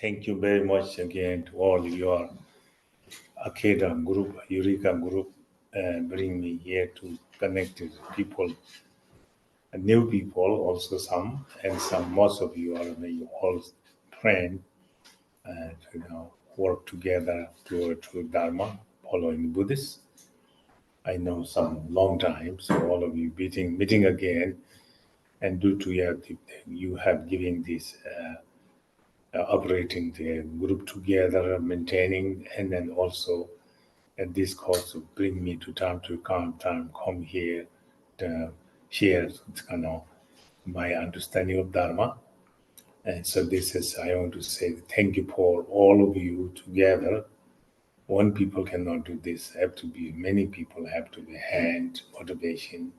Thank you very much again to all your Akeda group, Eureka group, bring me here to connect with people, new people, also some, and some. Most of you are all friends, work together to Dharma, following Buddhists. I know some long time, so all of you meeting again, and due to you have given this. Operating the group together, maintaining, and then also at this course to bring me to time come here to share my understanding of Dharma. And so this is, I want to say thank you for all of you together. One people cannot do this. Have to be many people, have to be hand motivation,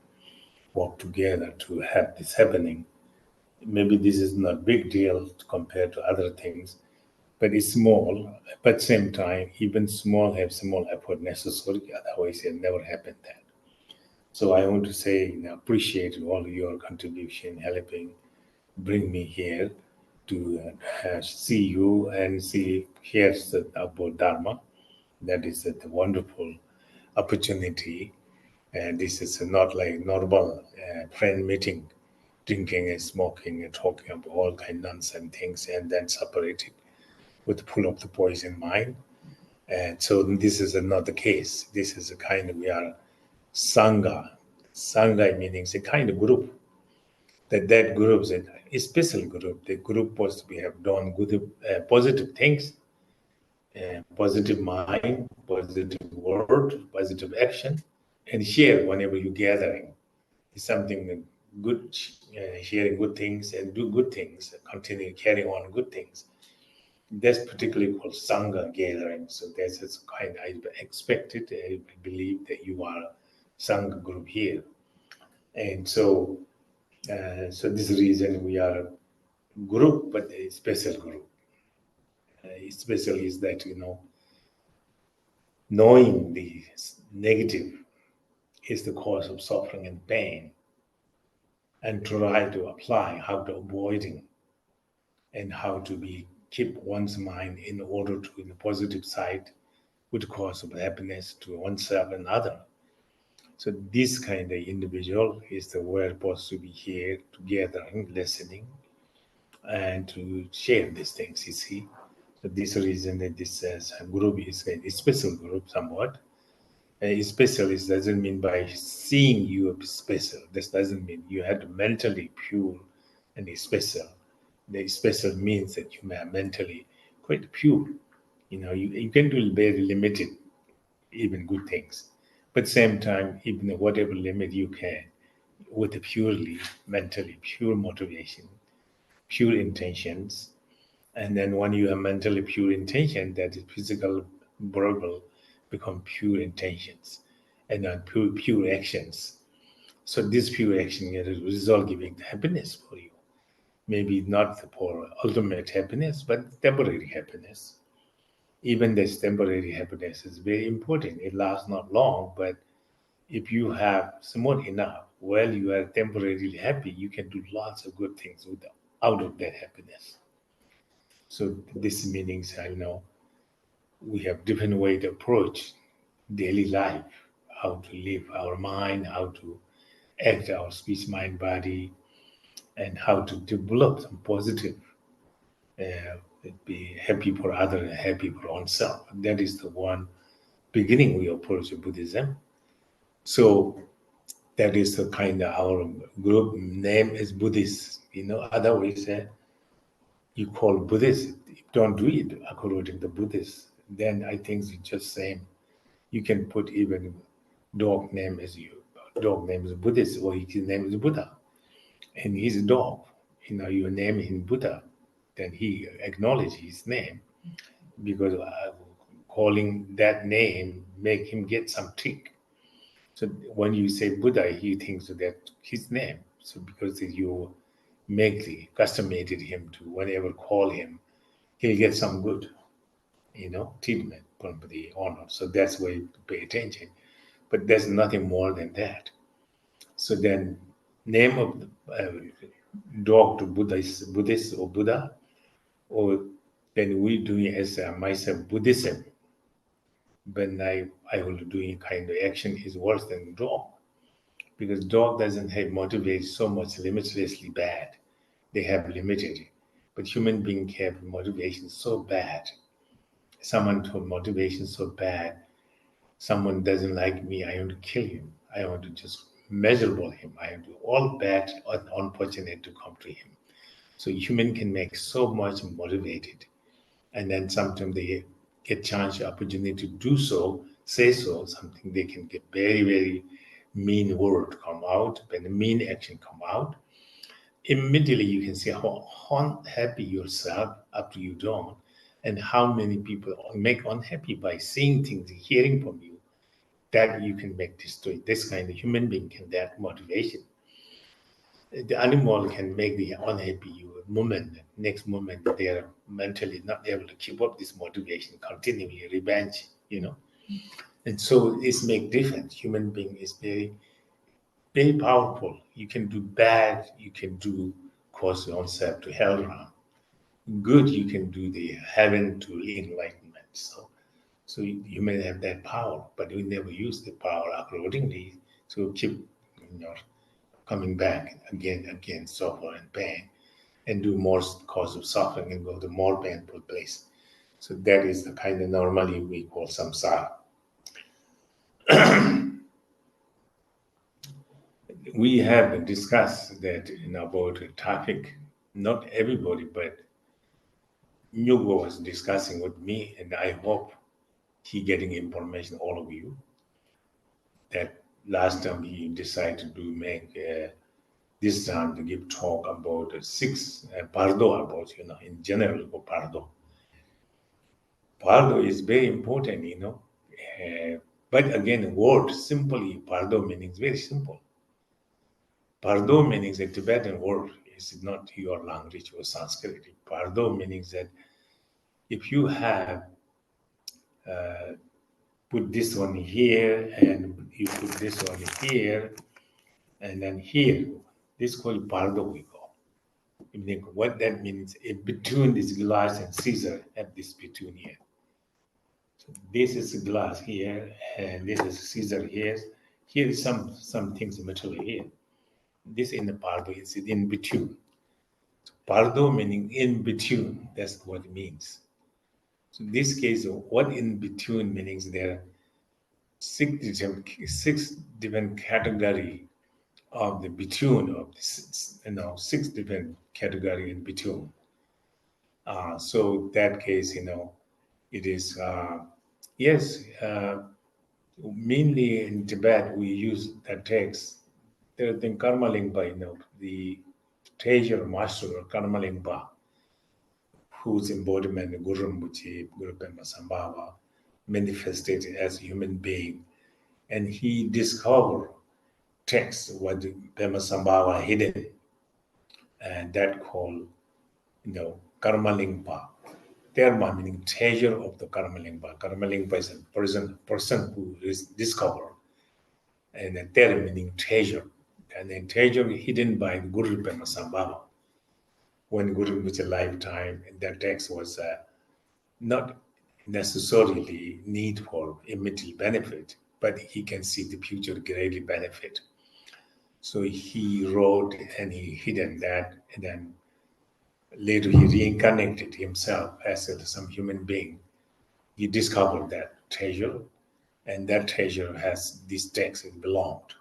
work together to have this happening. Maybe this is not big deal compared to other things, but it's small. But at the same time, even small have small effort necessary. Otherwise, it never happened that. So I want to say, appreciate all your contribution, helping bring me here to see you and hear about Dharma. That is a wonderful opportunity. And this is not like normal friend meeting, drinking and smoking and talking about all kind of nonsense things and then separated with full of the poison mind. And so this is not the case. This is a kind of, we are Sangha. Sangha meaning a kind of group. That group is a special group. The group was we have done good, positive things, positive mind, positive word, positive action, and share whenever you're gathering. It's something good, sharing good things and do good things, continue carrying on good things. That's particularly called Sangha gathering. So that's kind I expected. I believe that you are a Sangha group here. And so, this reason we are a group, but a special group. Special is that, knowing the negative is the cause of suffering and pain, and try to apply how to avoiding and how to keep one's mind in order to in the positive side would cause of happiness to oneself and other. So this kind of individual is the we're supposed to be here together, listening, and to share these things. You see, so this reason that this group is a special group somewhat. Special is doesn't mean by seeing you special. This doesn't mean you have to mentally pure and special. The special means that you are mentally quite pure. You can do very limited, even good things. But same time, even whatever limit you can, with a purely mentally pure motivation, pure intentions, and then when you have mentally pure intention, that is physical, verbal, become pure intentions, and then pure actions. So this pure action is result giving happiness for you. Maybe not for ultimate happiness, but temporary happiness. Even this temporary happiness is very important. It lasts not long, but if you have somewhat enough, while you are temporarily happy, you can do lots of good things out of that happiness. So this meanings, I know, we have different way to approach daily life, how to live our mind, how to act our speech, mind, body, and how to develop some positive, be happy for others and happy for oneself. That is the one beginning we approach Buddhism. So that is the kind of our group name is Buddhist. Otherwise you call Buddhist. If you don't do it according to Buddhist, then I think it's just same. You can put even dog name as you. Dog name is Buddhist, or his name is Buddha, and he's a dog. You name him Buddha, then he acknowledges his name because calling that name make him get some trick. So when you say Buddha, he thinks that his name. So because you make customated him to whenever call him, he'll get some good, treatment from the honor. So that's why you pay attention. But there's nothing more than that. So then, name of the dog to Buddha is Buddhist or Buddha, or Then we doing as myself Buddhism. When I will doing kind of action is worse than dog, because dog doesn't have motivate so much limitlessly bad. They have limited, but human being have motivation so bad. Someone told motivation so bad. Someone doesn't like me, I want to kill him. I want to just miserable him. I want to all bad and unfortunate to come to him. So human can make so much motivated, and then sometimes they get chance opportunity to do so, say so something, they can get very very mean word come out. When the mean action come out, immediately you can see how unhappy yourself after you don't, and how many people make unhappy by seeing things, hearing from you, that you can make destroy. This kind of human being can that motivation. The animal can make the unhappy you moment. Next moment they are mentally not able to keep up this motivation, continually revenge, And so it's make difference. Human being is very, very powerful. You can do bad, you can do cause yourself to hell around. Good, you can do the heaven to enlightenment. So you may have that power, but you never use the power accordingly. So keep, you know, coming back again, again, suffer and pain, and do more cause of suffering and go to more painful place. So that is the kind of normally we call samsara. We have discussed that about a topic. Not everybody, but Nyugo was discussing with me, and I hope he getting information, all of you, that last time he decided to make this time to give talk about six Bardo, about in general about Bardo. Bardo is very important, but again, word simply Bardo meaning very simple. Bardo means a Tibetan word. It's not your language or Sanskrit. Bardo means that if you have put this one here and you put this one here and then here, this called Bardo we call. What that means, in between this glass and Caesar, have this between here. So this is glass here, and this is Caesar here. Here is some things metal here. This in the Bardo is in between. Bardo meaning in between. That's what it means. So in this case, what in between means there are six different category of the between of this, six different category in between. So that case, it is yes. Mainly in Tibet, we use that text. There's the Karma Lingpa, the treasure master or Karma Lingpa, whose embodiment Guru Rinpoche, Guru Pema Sambhava, manifested as a human being. And he discovered texts what Pema Sambhava hidden, and that called, Karma Lingpa. Terma meaning treasure of the Karma Lingpa. Karma Lingpa is a person who is discovered, and then Ter meaning treasure. And then treasure hidden by Guru Pema Sambhava. When Guru was a lifetime, that text was not necessarily need for immediate benefit, but he can see the future greatly benefit. So he wrote and he hidden that, and then later he reincarnated himself as some human being. He discovered that treasure, and that treasure has this text it belonged.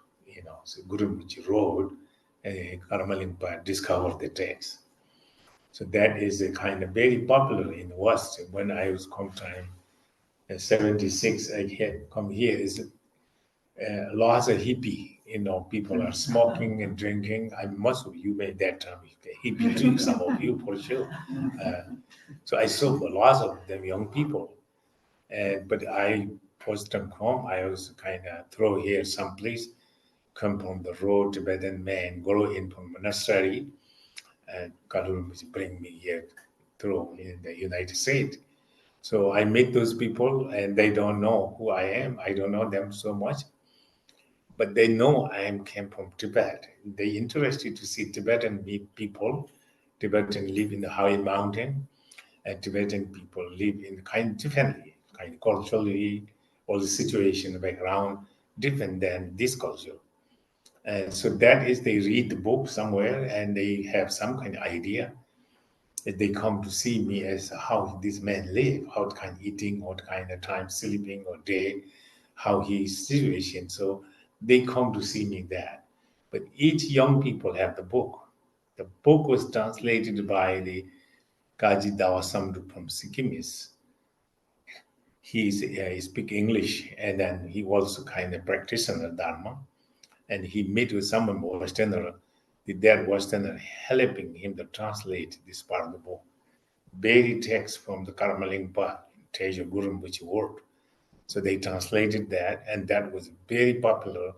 So Guru Rinpoche wrote, and Karma Lingpa discovered the text. So that is a kind of very popular in the West. When I was come time, 76, I had come here, is lots of hippie. People are smoking and drinking. Most of you made that time hippie too, some of you for sure. So I saw lots of them young people. But I first time come, I was kind of throw here someplace, come from the road, Tibetan man, go in from monastery, and Kalu bring me here through in the United States. So I meet those people, and they don't know who I am. I don't know them so much, but they know I came from Tibet. They interested to see Tibetan people. Tibetan live in the high mountain, and Tibetan people live in kind of differently, kind of culturally, all the situation background different than this culture. And so that is, they read the book somewhere and they have some kind of idea. They come to see me as how this man live, how kind of eating, what kind of time sleeping or day, how his situation. So they come to see me that. But each young people have the book. The book was translated by the Kaji Dawa Samduk from Sikkimis. He speak English, and then he also kind of practitioner Dharma. And he met with someone Westerner, that Westerner helping him to translate this part of the book. Very text from the Karmalingpa, Teja Gurum, which he wrote. So they translated that, and that was very popular.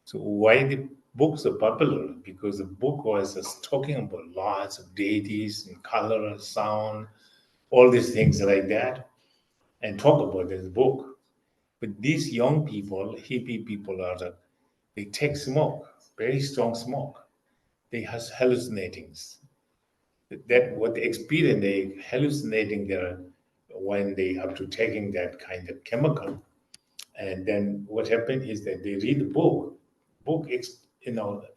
So why the books are popular? Because the book was just talking about lots of deities and color, sound, all these things like that, and talk about this book. But these young people, hippie people, they take smoke, very strong smoke. They have hallucinatings. That what they experience, they hallucinating their when they up to taking that kind of chemical. And then what happened is that they read the book,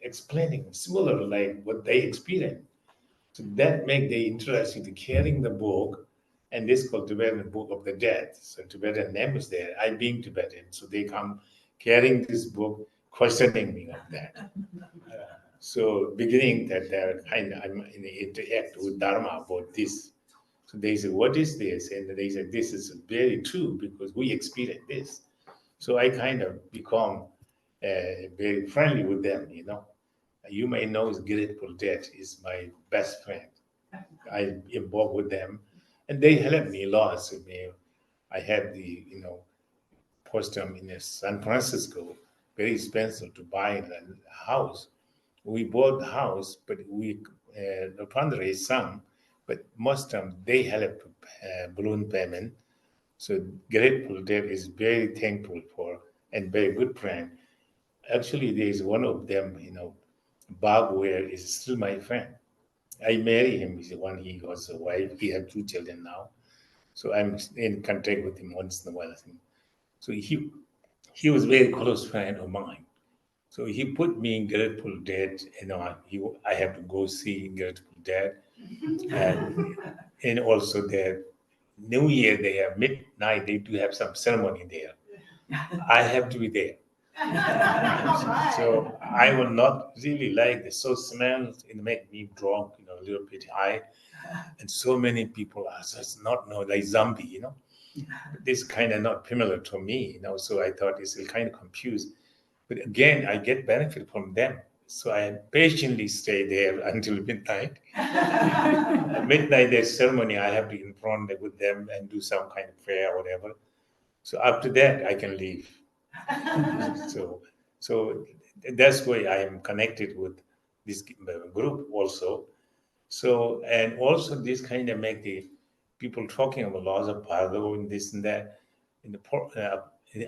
explaining similar like what they experience. So that make they interested in carrying the book, and this called Tibetan Book of the Dead. So Tibetan name is there. I being Tibetan, so they come carrying this book, questioning me of that. So beginning that they're kind of I'm in the interact with Dharma about this. So they say, what is this? And they say, this is very true because we experience this. So I kind of become very friendly with them, you know. You may know Grateful Dead is my best friend. I involved with them, and they helped me a lot. So I had the, post them in San Francisco, very expensive to buy a house. We bought the house, but we fundraised some, but most of them they helped balloon payment. So Grateful Dead is very thankful for and very good friend. Actually, there is one of them, Bob Ware is still my friend. I married him. He's the one he was a wife. He had two children now. So I'm in contact with him once in a while. So he was a very close friend of mine. So he put me in Grateful Dead. I have to go see Grateful Dead, and also their New Year they have midnight. They do have some ceremony there. I have to be there. So I will not really like the so smells. It make me drunk, a little bit high, and so many people are just not know like zombie, This kind of not familiar to me, So I thought it's kind of confused. But again, I get benefit from them. So I patiently stay there until midnight. At midnight, there's ceremony. I have to in front with them and do some kind of prayer or whatever. So after that, I can leave. So that's why I am connected with this group also. So, and also this kind of make the people talking about laws of Bardo and this and that.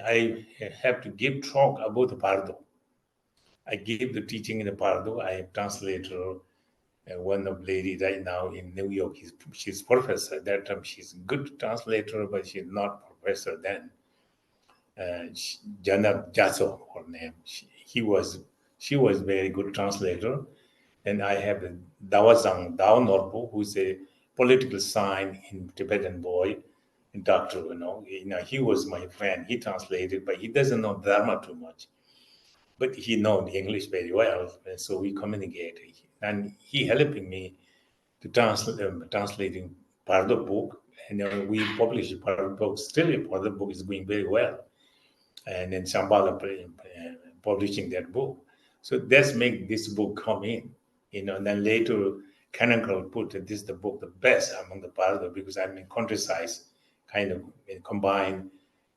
I have to give talk about the Bardo. I give the teaching in the Bardo. I am translator. One of lady right now in New York, she's professor. That time she's a good translator, but she's not professor then. Janab Jaso, her name. She was very good translator. And I have Dawazang Dao Norpo, who's a political science in Tibetan boy, and doctor, he was my friend. He translated, but he doesn't know Dharma too much. But he knows English very well, and so we communicate. And he helping me to translating part of the book, and we publish part of the book. Still, part of the book is going very well, and then Shambhala publishing that book. So that's make this book come in, and then later Canonical put that this is the book the best among the Bardo because I'm in countryside, kind of combine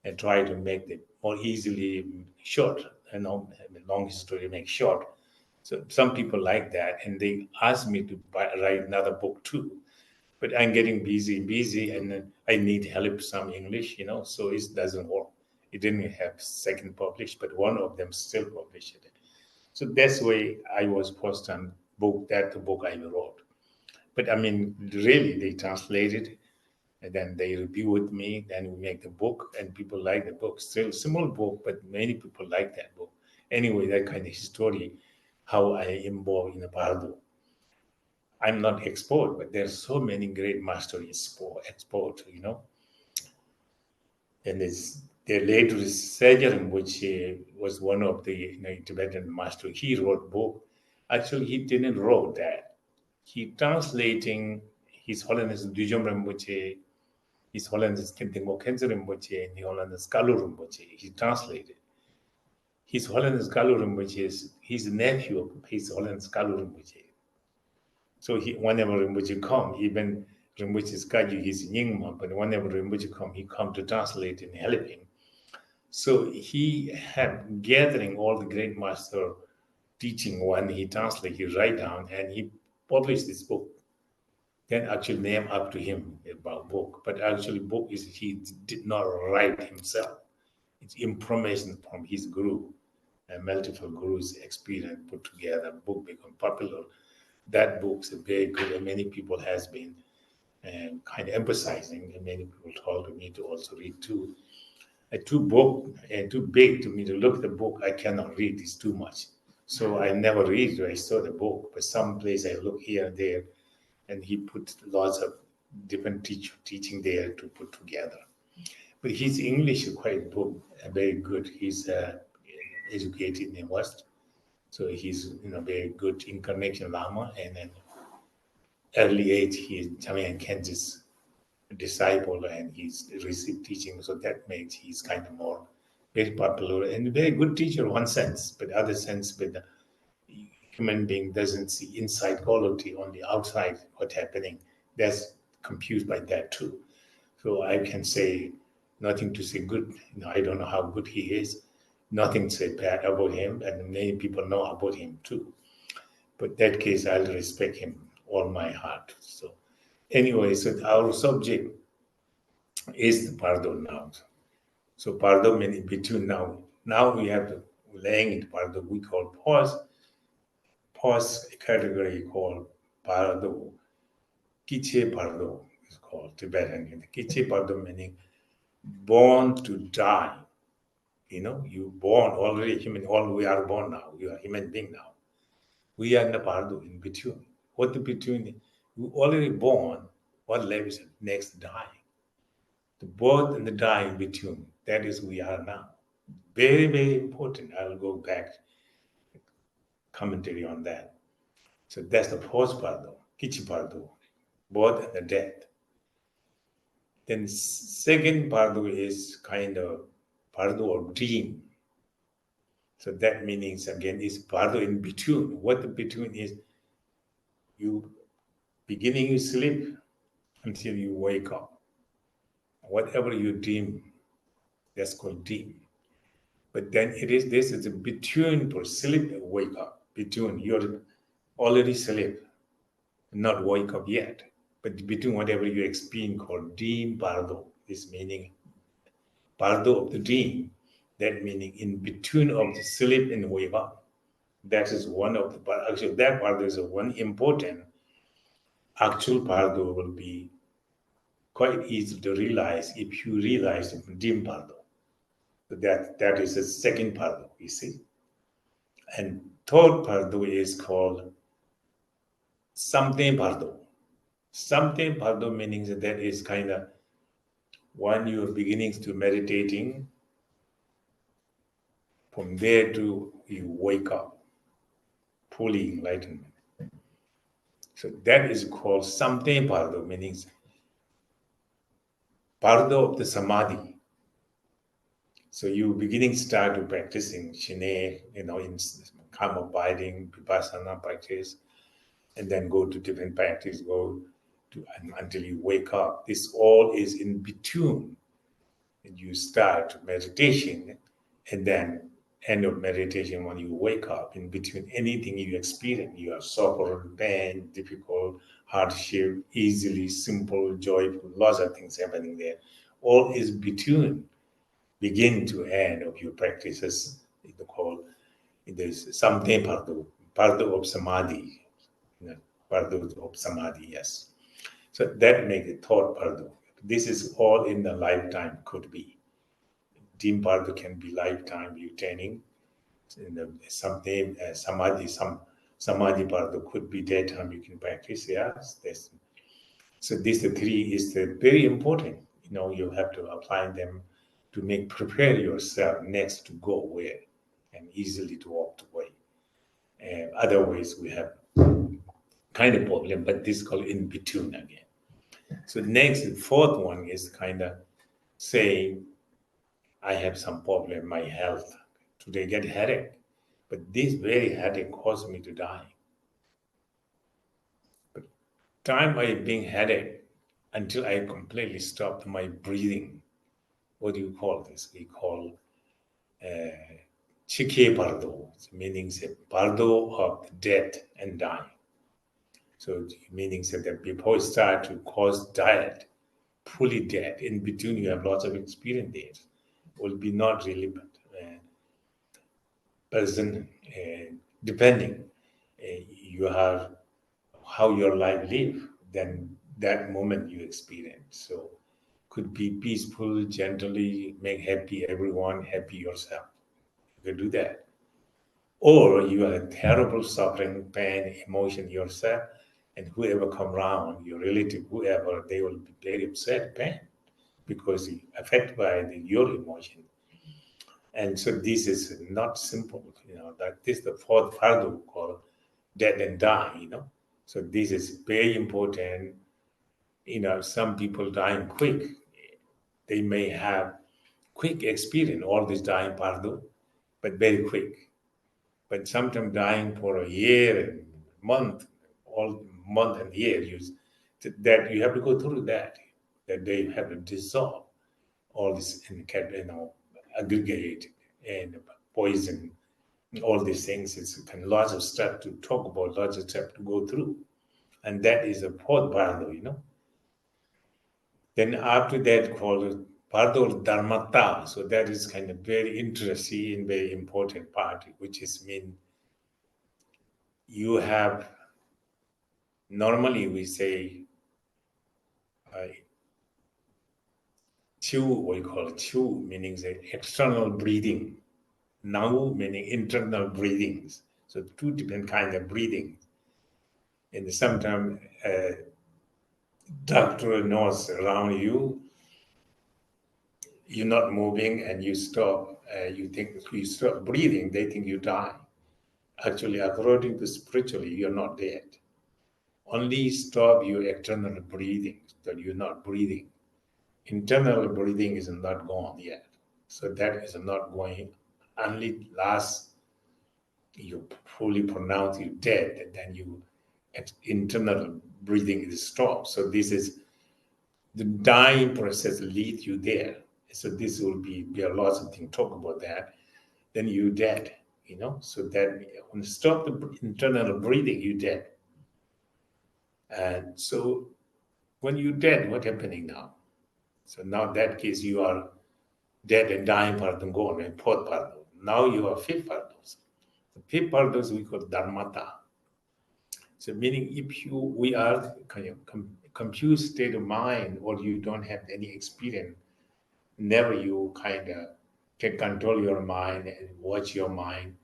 and try to make it more easily short, long history make short. So some people like that, and they asked me to write another book too. But I'm getting busy, and then I need help some English, so it doesn't work. It didn't have second published, but one of them still published it. So that's why I was first on book, that the book I wrote. But I mean, really, they translated. And then they review with me, then we make the book, and people like the book. Still a small book, but many people like that book. Anyway, that kind of story, how I involved in the Bardo. I'm not expert, but there's so many great masters in export, And the late Sajar, which was one of the Tibetan masters, he wrote book. Actually, he didn't wrote that. He translating His Holiness Dujom Rinpoche, His Holiness Kintingo Khenze Rinpoche, and His Holiness Kalu Rinpoche. He translated. His Holiness Kalu Rinpoche is his nephew of His Holiness Kalu Rinpoche. So whenever Rinpoche come, even Rinpoche's Kagyu, he's Nyingma, but whenever Rinpoche come, he come to translate and help him. So he had gathering all the great master teaching when he translate, he write down, and he published this book. Then actually name up to him about book, but actually book is he did not write himself. It's information from his guru, and multiple gurus' experience put together. Book become popular. That book's very good, and many people has been kind of emphasizing, and many people told me to also read too. Too book and too big to me to look at the book. I cannot read; it's too much. So I never read. I saw the book, but some place I look here and there, and he put lots of different teaching there to put together. But his English is quite book, very good. He's educated in the West, so he's very good incarnation Lama, and then early age he is Jamaican Kansas disciple, and he's received teaching, so that makes he's kind of more very popular and very good teacher one sense, but other sense with the human being doesn't see inside quality, only outside what's happening. That's confused by that too. So I can say nothing to say good. I don't know how good he is. Nothing to say bad about him, and many people know about him too. But that case, I'll respect him all my heart. So anyway, so our subject is the Bardo now. So Bardo meaning between now. Now we have to laying it Bardo we call pause category called Bardo. Kiche Bardo is called Tibetan. Kiche Bardo meaning born to die. You born already human. All we are born now. You are human being now. We are in the Bardo in between. What the between? You already born. What lives next? Die. The birth and the die in between. That is we are now. Very, very important. I will go back commentary on that. So that's the first Bardo, Kichi Bardo, birth and the death. Then second Bardo is kind of Bardo of dream. So that means again is Bardo in between. What the between is, you beginning you sleep until you wake up. Whatever you dream, that's called dream. But then this is a between for sleep and wake up. Between you're already sleep, not wake up yet. But between whatever you experience called dream Bardo, this meaning Bardo of the dream, that meaning in between of the sleep and wake up. That is one of the actually that Bardo is one important. Actual Bardo will be quite easy to realize if you realize the dream Bardo. So that is the second Bardo, you see. And third Bardo is called Samte Bardo. Samte Bardo meaning that is kind of when you're beginning to meditating, from there to you wake up, fully enlightenment. So that is called Samte Bardo, meaning Bardo of the Samadhi. So you beginning start to practicing Shine, in calm abiding, Vipassana practice, and then go to different practice, until you wake up. This all is in between. And you start meditation, and then end of meditation when you wake up. In between anything you experience, you are suffer, pain, difficult, hardship, easily, simple, joyful, lots of things happening there. All is between begin to end of your practices. There's something Bardo of Samadhi. Bardo of Samadhi, yes. So that makes it third Bardo. This is all in the lifetime, could be. Deep Bardo can be lifetime retaining. Someday, Samadhi Bardo could be daytime you can practice. Yes, so these three is very important. You have to apply them to prepare yourself next to go where and easily to walk the way. Otherwise, we have kind of problem, but this is called in between again. So next, the fourth one is kind of saying, I have some problem, my health. Today get headache, but this very headache caused me to die. But time I being headache until I completely stopped my breathing. What do you call this? We call Chike Bardo, meaning Bardo of death and dying. So meaning that before you start to cause diet, fully dead, in between you have lots of experience there. Will be not really, but person, depending you have how your life live, then that moment you experience. So could be peaceful, gently make happy everyone, happy yourself. You can do that. Or you are terrible suffering, pain, emotion yourself, and whoever come around, your relative, whoever, they will be very upset, pain, because affected by your emotion. And so this is not simple, that this is the fourth Bardo called death and die, So this is very important. Some people dying quick. They may have quick experience, all this dying Bardo, but very quick. But sometimes dying for a year and month, all month and year, that you have to go through that they have to dissolve all this and aggregate and poison, all these things. It's lots of stuff to talk about, lots of stuff to go through. And that is a fourth Bardo, Then after that called Bardo Dharmata. So that is kind of very interesting and very important part, which is mean you have, normally we say, Chu, we call it Chu, meaning the external breathing. Now meaning internal breathings. So two different kinds of breathing. And sometimes doctor knows around you, you're not moving and you stop. You think you stop breathing, they think you die. Actually, according to spiritually, you're not dead. Only stop your external breathing, that you're not breathing. Internal breathing is not gone yet. So that is not going. Only last you fully pronounce you dead, and then you internal breathing is stopped. So this is the dying process leads you there. So this will be a lot of things talk about that. Then you dead, So that when you stop the internal breathing, you dead. And so when you dead, what's happening now? So now that case you are dead and dying part and gone and fourth part. Now you are fifth part. The fifth part we call dharmata. So meaning if we are kind of confused state of mind, or you don't have any experience, never you kind of can control your mind and watch your mind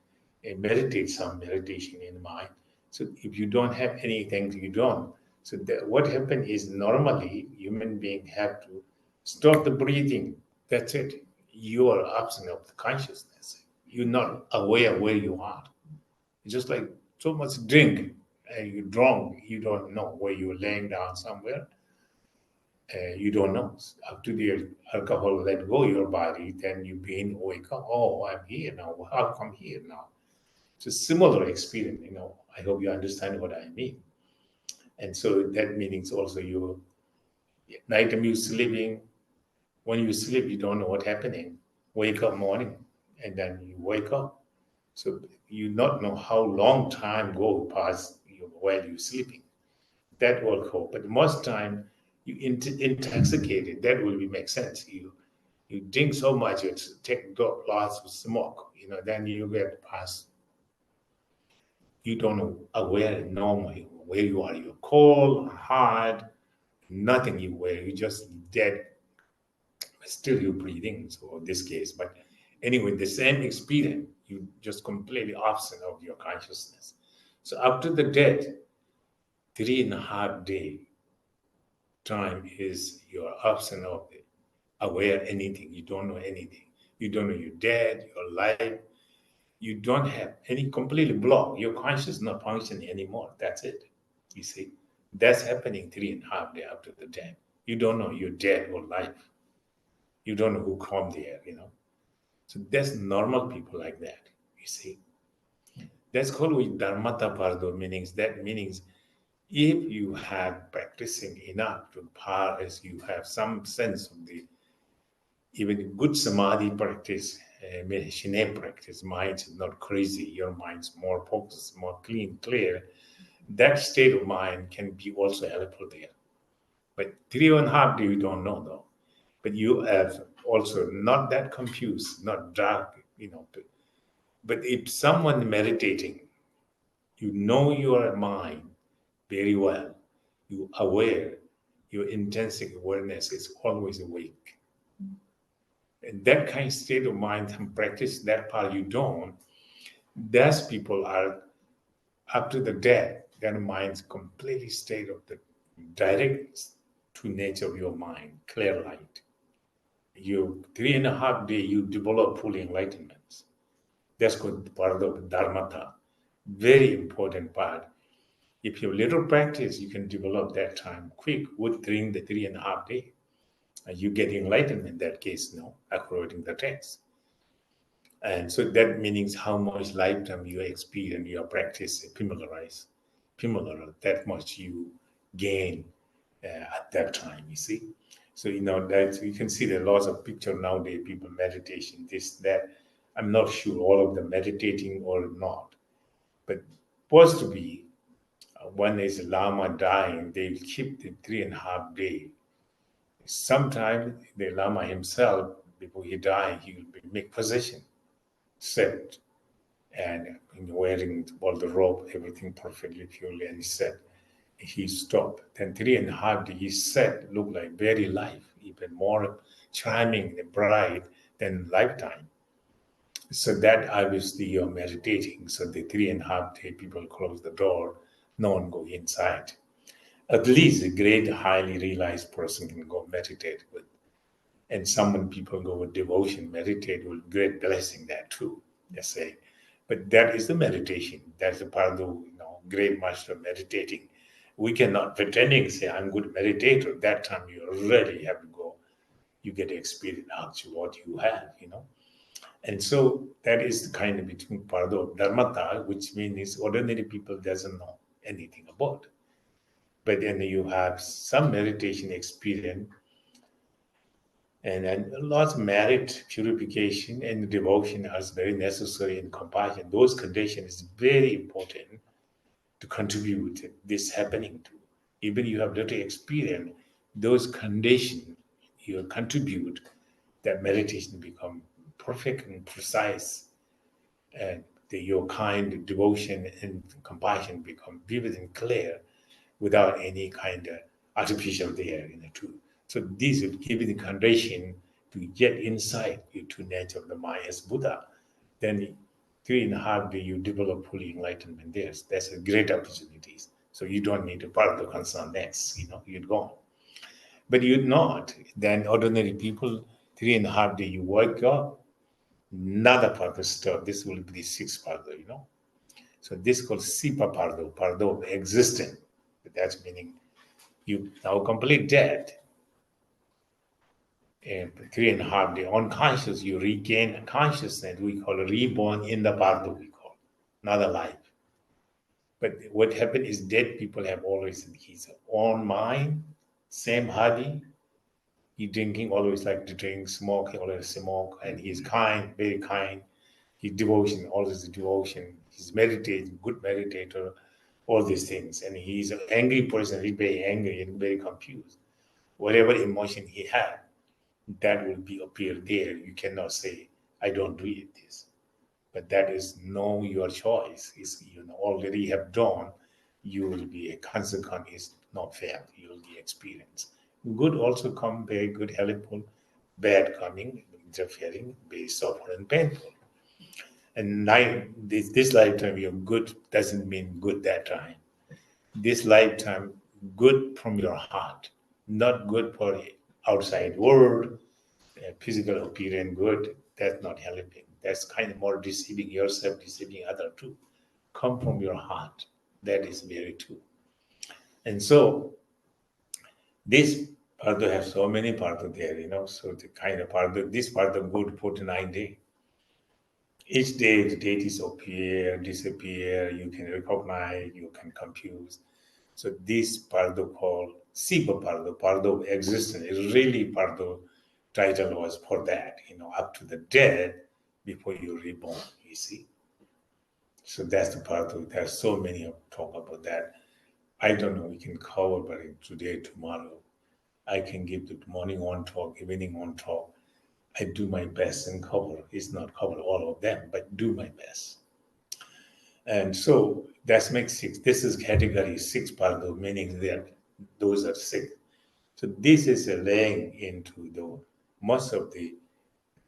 and meditate some meditation in the mind. So if you don't have anything, you don't. So what happens is normally human beings have to stop the breathing. That's it. You are absent of the consciousness. You're not aware where you are. It's just like so much drink and you're drunk. You don't know where you're laying down somewhere. You don't know. After the alcohol let go your body, then you begin wake up. Oh, I'm here now. How come here now? It's a similar experience. I hope you understand what I mean. And so that means also nighttime you sleeping. When you sleep, you don't know what's happening. Wake up morning, and then you wake up. So you not know how long time go past while you're sleeping. That will go. But most time you intoxicated. That will make sense. You drink so much, you take lots of smoke. Then you get past. You don't know aware normally where you are. You're cold, hard, nothing you wear, you just dead, still you're breathing, so in this case. But anyway, the same experience, you just completely absent of your consciousness. So after the death, 3.5 day time is your absent of aware anything. You don't know anything. You don't know you're dead, you're alive. You don't have any completely blocked. Your consciousness not functioning anymore. That's it. You see, that's happening 3.5 day after the death. You don't know you're dead or alive. You don't know who come there. So that's normal people like that. You see, that's called with dharmata bardo meanings. That means if you have practicing enough to par as you have some sense of the even good samadhi practice, meditation practice, mind is not crazy, your mind's more focused, more clean, clear. That state of mind can be also helpful there. But 3.5 day, you don't know though. But you have also not that confused, not dark. But if someone meditating, you know your mind very well, you aware, your intensive awareness is always awake. And that kind of state of mind and practice that part you don't, those people are after the death, their mind's completely state of the direct to nature of your mind, clear light. You 3.5 day you develop full enlightenment. That's called part of dharmata. Very important part. If you little practice, you can develop that time quick within the 3.5 day. You get enlightenment in that case, no, according to the text. And so that means how much lifetime you experience, your practice, familiarize, that much you gain at that time, you see. So, that you can see there are lots of picture nowadays, people meditation, this, that. I'm not sure all of them meditating or not. But supposed to be, when is Lama dying, they keep the 3.5 day. Sometimes the Lama himself, before he died, he will make position, sit, and wearing all the robe, everything perfectly purely, and he said, he stopped. Then 3.5 days, he said, looked like very life, even more charming and bright than lifetime. So that obviously you're meditating. So the 3.5 day people close the door, no one go inside. At least a great, highly realized person can go meditate with. And some people go with devotion, meditate with great blessing that too, they say. But that is the meditation. That's the part of the great master meditating. We cannot pretending say I'm good meditator. That time you really have to go. You get to experience actually what you have. And so that is the kind of between part of dharmata, which means ordinary people doesn't know anything about. But then you have some meditation experience and then lots of merit, purification, and devotion is very necessary in compassion. Those conditions is very important to contribute this happening to. Even you have little experience, those conditions you contribute that meditation become perfect and precise, and your kind devotion and compassion become vivid and clear without any kind of artificial there in the truth. So these will give you the condition to get insight into nature of the mind as Buddha. Then 3.5 day you develop full enlightenment there. That's a great opportunities. So you don't need to part of the concern next, you'd go. But you're not. Then ordinary people, 3.5 day you wake up, another part of stuff. This will be the sixth pardo. So this is called Sipa pardo of existence. That's meaning you now complete dead. And 3.5 day unconscious, you regain consciousness. We call it reborn in the Bardo, we call another life. But what happened is dead people have always his own mind, same hobby. He drinking, always like to drink, smoking, always smoke, and he's kind, very kind. His devotion, always devotion. He's meditating, good meditator, all these things. And he's an angry person, he's very angry and very confused. Whatever emotion he had, that will be appear there. You cannot say, I don't do it this. But that is no your choice. It's already have done. you will be a consequence is not fair. You will be experience. Good also come very good, helpful. Bad coming, interfering, very suffer and painful. And this lifetime you're good doesn't mean good that time. This lifetime, good from your heart, not good for outside world, physical appearance good. That's not helping. That's kind of more deceiving yourself, deceiving other too. Come from your heart. That is very true. And so this Bardo has so many Bardo there, So the kind of Bardo, this Bardo good 49 days. Each day the deities appear, disappear, you can recognize, you can confuse. So this Bardo called Siva Bardo, Bardo of existence, is really Bardo title was for that, up to the death before you're reborn, you see. So that's the Bardo. There's so many of talk about that. I don't know, we can cover, but today, tomorrow, I can give the morning one talk, evening one talk. I do my best and cover. It's not cover all of them, but do my best. And so that makes 6. This is category 6 Bardo, meaning that those are 6. So this is a laying into the most of the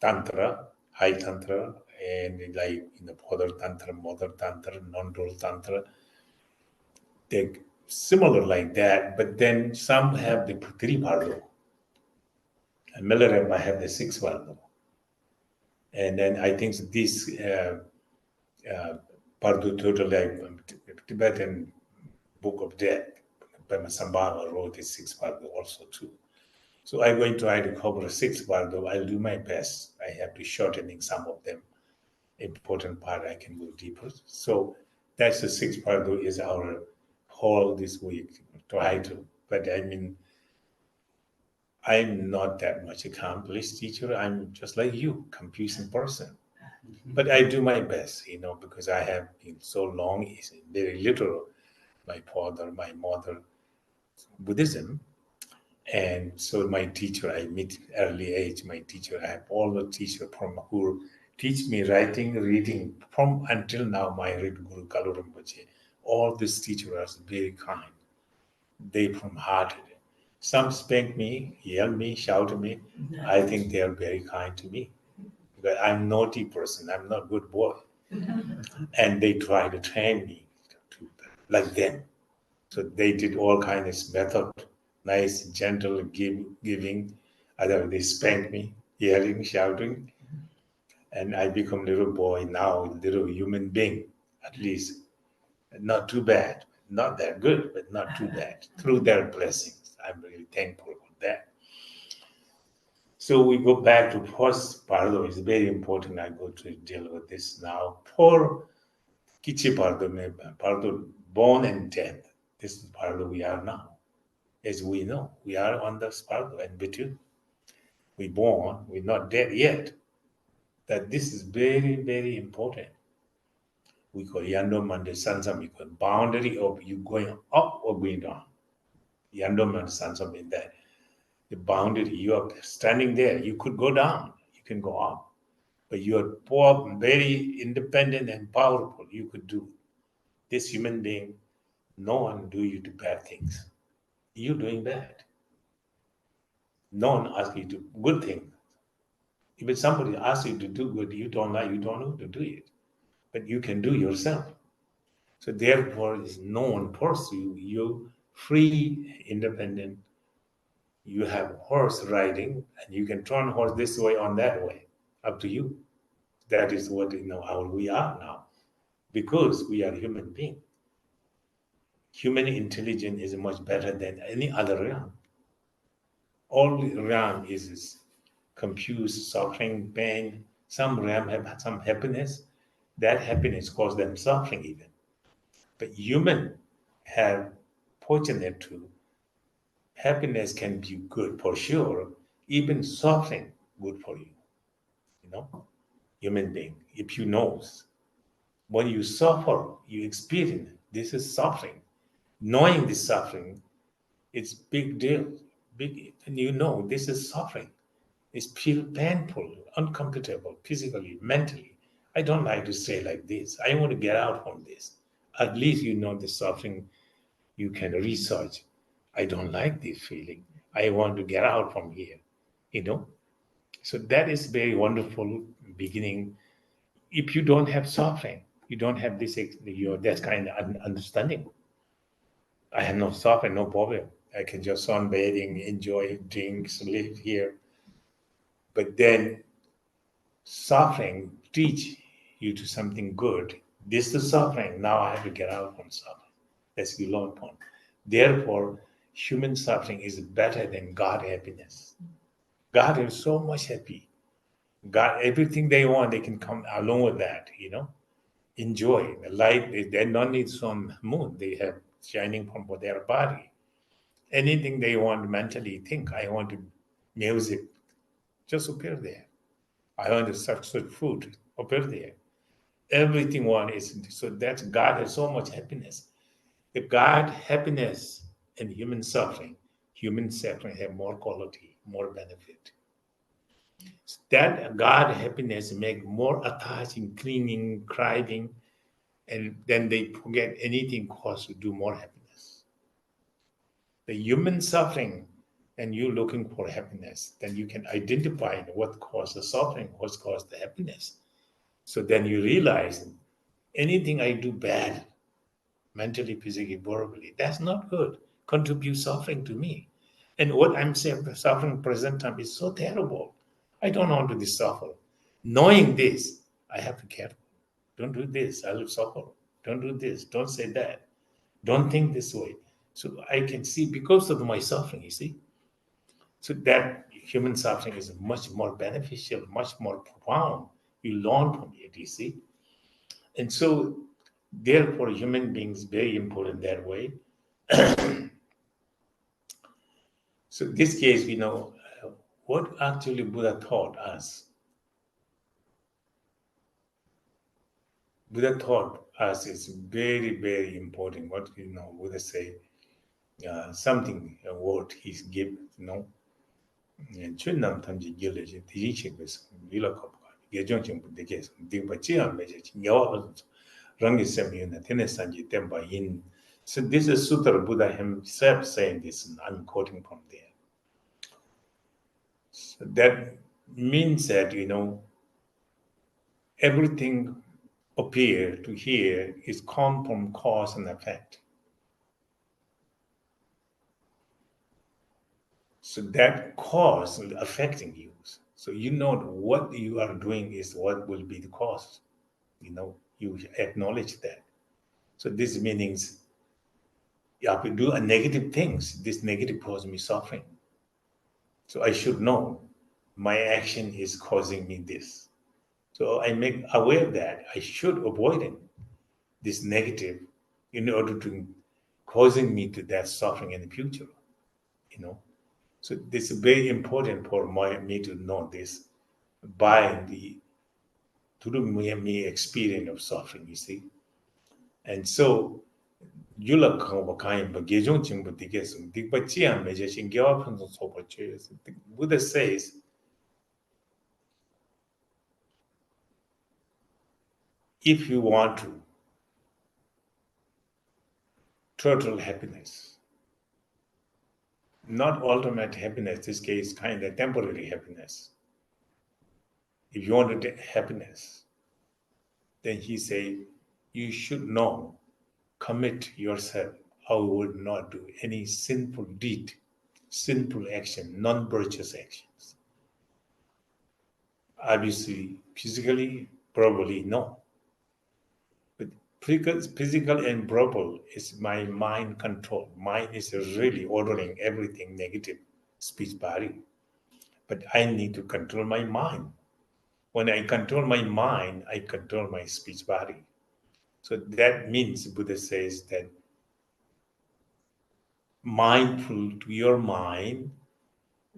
Tantra, high Tantra, and like Father Tantra, Mother Tantra, non-dual Tantra. They're similar like that, but then some have the 3 Bardo. And Milarepa have the 6 Bardo. And then I think this Bardo total, like Tibetan Book of Death, Pema Sambhava wrote the 6 Bardo also too. So I'm going to try to cover 6 Bardo. I'll do my best. I have to shortening some of them. Important part I can go deeper. So that's the 6 Bardo is our whole this week try to. But I mean, I'm not that much accomplished teacher. I'm just like you, confusing person. But I do my best, because I have been so long, it's very little. My father, my mother, Buddhism. And so my teacher, I meet early age, my teacher, I have all the teacher from who teach me writing, reading, from until now, my Guru Kalu Rinpoche. All these teachers are very kind. They from heart. Some spank me, yell me, shout at me. I think they are very kind to me. Because I'm naughty person, I'm not good boy. And they try to train me like them. So they did all kinds of method, nice, gentle giving. Other they spank me, yelling, shouting. And I become little boy now, little human being, at least. Not too bad. Not that good, but not too bad. Through their blessings. I'm really thankful for that. So we go back to first Bardo. It's very important. I go to deal with this now. For Kichi Bardo, born and death. This is Bardo we are now. As we know, we are on the Bardo and between. We born, we're not dead yet. That this is very, very important. We call Yando Mande Sansam, we call boundary of you going up or going down. Yando Mande Sansam in that. The boundary, you are standing there, you could go down, you can go up. But you are very independent and powerful, you could do. This human being, no one do you do bad things. You doing bad. No one asks you to good things. If somebody asks you to do good, you don't like, you don't know to do it. But you can do yourself. So therefore, no one forces you. You free, independent. You have horse riding, and you can turn horse this way on that way. Up to you. That is what how we are now, because we are human being. Human intelligence is much better than any other realm. All realm is confused, suffering, pain. Some realm have some happiness. That happiness causes them suffering even. But human have fortunate to happiness can be good for sure. Even suffering good for you. Human being. If you know, when you suffer, you experience this is suffering. Knowing this suffering, it's big deal. Big, and this is suffering. It's feel painful, uncomfortable, physically, mentally. I don't like to say like this. I want to get out from this. At least the suffering you can research. I don't like this feeling. I want to get out from here, you know. So that is very wonderful beginning. If you don't have suffering, you don't have this that kind of understanding. I have no suffering, no problem. I can just sunbathing, enjoy drinks, live here. But then suffering teach you to something good. This is suffering. Now I have to get out from suffering. That's the long point. Therefore, human suffering is better than God happiness. God is so much happy. God, everything they want, they can come along with that, you know. Enjoy the light. They don't need some moon. They have shining from their body. Anything they want mentally, think, I want to music, just appear there. I want to such food, appear there. Everything one is, so that's God has so much happiness. If God happiness and human suffering have more quality, more benefit. That God happiness make more attaching, clinging, crying, and then they forget anything cause to do more happiness. The human suffering, and you looking for happiness, then you can identify what caused the suffering, what caused the happiness. So then you realize anything I do bad, mentally, physically, verbally, that's not good. Contribute suffering to me. And what I'm saying, the suffering present time is so terrible. I don't want to suffer. Knowing this, I have to be careful. Don't do this, I will suffer. Don't do this, don't say that. Don't think this way. So I can see because of my suffering, you see. So that human suffering is much more beneficial, much more profound. You learn from it, you see. And so therefore human beings very important that way. So in this case, we know what actually Buddha taught us. Buddha taught us is very, very important. What Buddha say, something, a word he's give, chunam tamji gilage, teaching was Vilakop, Gajong Buddhist, Dimpachia message, Yawa Rangi Semyuna, Tenesanji Temba in. So this is Sutra Buddha himself saying this, and I'm quoting from there. So that means that, everything appear to here is come from cause and effect. So that cause is affecting you. So what you are doing is what will be the cause. You acknowledge that. So this means if you do a negative things, this negative cause me suffering. So I should know my action is causing me this. So I make aware of that. I should avoid it, this negative, in order to causing me to that suffering in the future. So this is very important for me to know this by through me experience of suffering, you see. And so Buddha says, if you want to total happiness, not ultimate happiness, this case kind of temporary happiness. If you want happiness, then he say, you should know, commit yourself. I would not do any sinful deed, sinful action, non-virtuous actions. Obviously, physically, probably no. But physical and verbal is my mind control. Mind is really ordering everything negative, speech, body. But I need to control my mind. When I control my mind, I control my speech, body. So that means Buddha says that mindful to your mind,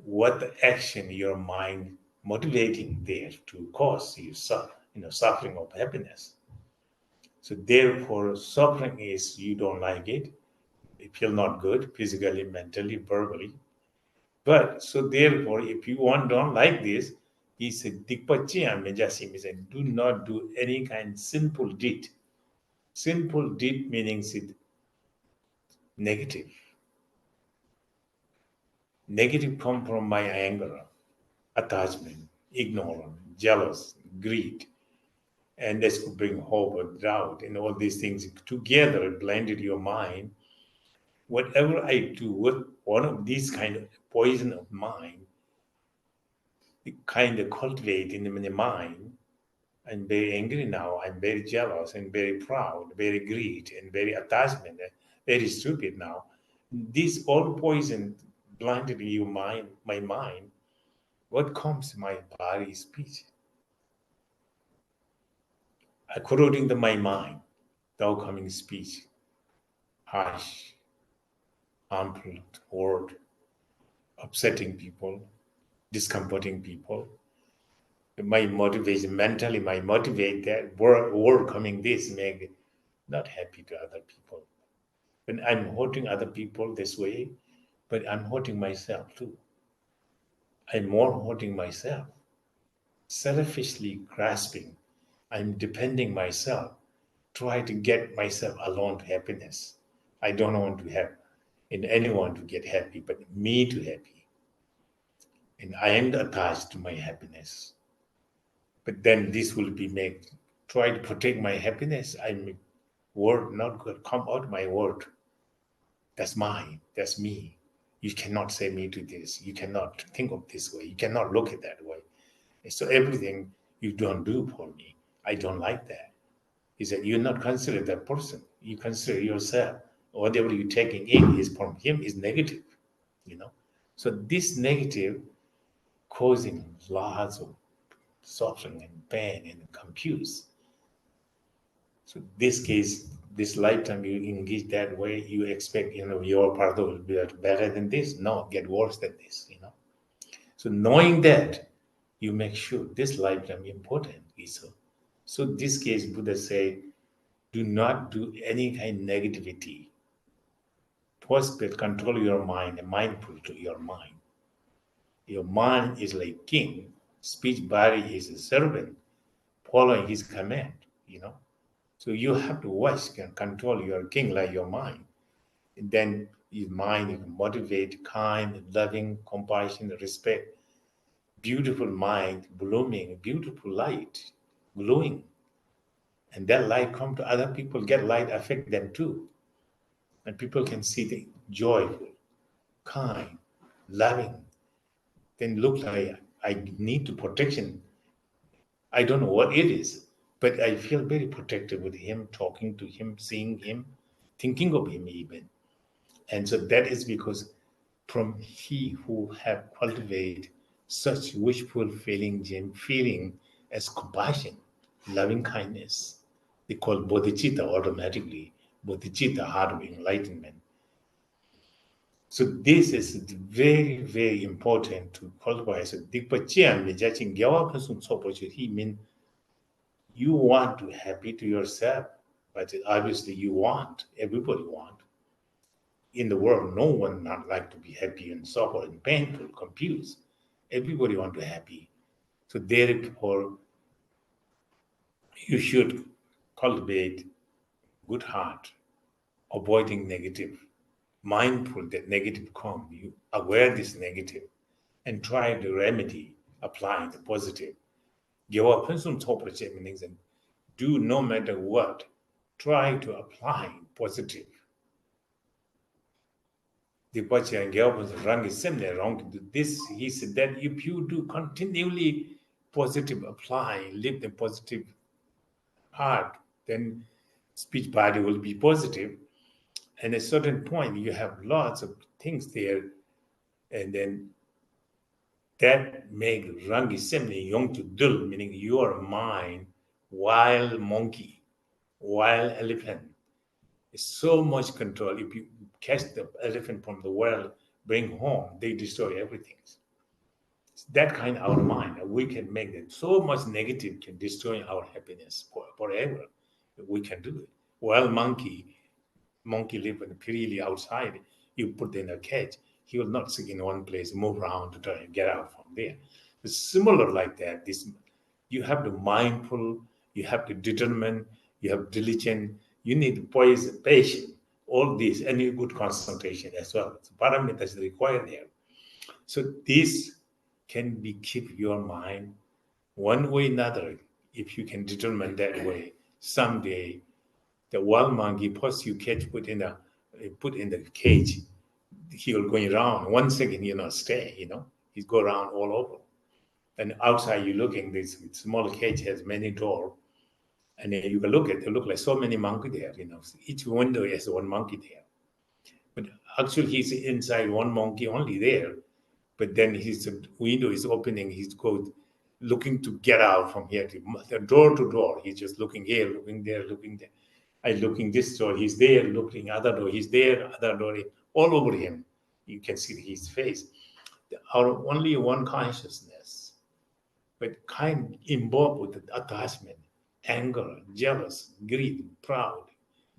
what the action your mind motivating there to cause you suffering of happiness. So therefore, suffering is you don't like it, you feel not good, physically, mentally, verbally. But so therefore, if you don't like this, he said, he said, do not do any kind of sinful deed. Sinful deed meaning negative. Negative come from my anger, attachment, ignorance, jealous, greed. And this could bring hope or doubt, and all these things together blended your mind. Whatever I do, one of these kind of poison of mine, it kind of cultivate in the mind. I'm very angry now. I'm very jealous and very proud, very greed and very attachment, very stupid now. This all poison blinded your mind, my mind. What comes to my body, speech? According to my mind, the outcoming speech, harsh, harmful word, upsetting people, discomforting people. My motivation, mentally, my motivate that word coming this make not happy to other people. When I'm hurting other people this way, but I'm hurting myself too. I'm more hurting myself, selfishly grasping. I'm depending myself, try to get myself alone to happiness. I don't want to have in anyone to get happy, but me to happy. And I am attached to my happiness. But then this will be made, try to protect my happiness. I'm word not good, come out my word. That's mine, that's me. You cannot say me to this. You cannot think of this way. You cannot look at that way. And so everything you don't do for me, I don't like that. He said, you're not considered that person. You consider yourself. Whatever you're taking in is from him is negative, you know. So this negative causing lots of suffering and pain and confuse. So this case, this lifetime you engage that way, you expect, your Bardo will be better than this. No, get worse than this, So knowing that, you make sure this lifetime important. So this case, Buddha say, do not do any kind of negativity. First, control your mind and mindful to your mind. Your mind is like king, speech body is a servant, following his command, So you have to watch and control your king like your mind. And then your mind you can motivate, kind, loving, compassion, respect, beautiful mind, blooming, beautiful light, glowing. And that light come to other people, get light, affect them too. And people can see the joyful, kind, loving, then look like I need to protection. I don't know what it is, but I feel very protected with him, talking to him, seeing him, thinking of him even. And so that is because from he who have cultivated such wishful feeling as compassion, loving kindness, they call bodhicitta automatically, bodhicitta heart of enlightenment. So this is very, very important to cultivate. So he means you want to happy to yourself, but obviously you want, everybody want. In the world, no one not like to be happy and suffer and painful, confused. Everybody want to be happy. So therefore, you should cultivate good heart, avoiding negative, mindful that negative come, you aware this negative, and try to remedy, apply the positive. Give up some top meanings and do no matter what, try to apply positive. The Pacha and Gyalpan's Rang is similar wrong to this. He said that if you do continually positive apply, live the positive heart, then speech body will be positive. And at a certain point, you have lots of things there, and then that make Rangi Semni Yong to Dul, meaning your mind, wild monkey, wild elephant. It's so much control. If you catch the elephant from the world, bring home, they destroy everything. It's that kind of our mind. We can make it. So much negative can destroy our happiness forever. We can do it. Wild monkey live freely outside. You put in a cage, he will not sit in one place, move around to try and get out from there. It's similar like that. You have to mindful, you have to determine, you have diligent, you need poise, patience. all this, and a good concentration as well. So paramita is required there. So this can be keep your mind one way or another. If you can determine that way, someday the wild monkey, first you put in the cage, he'll go around. 1 second, stay. He's go around all over. And outside you're looking, this small cage has many doors. And then you can look like so many monkey there, Each window has one monkey there. But actually he's inside one monkey only there. But then his window is opening, he's looking to get out from here, door to door. He's just looking here, looking there, looking there. I looking this door, he's there, looking other door, he's there, other door, all over him. You can see his face. Our only one consciousness, but kind involved with attachment, anger, jealous, greed, proud.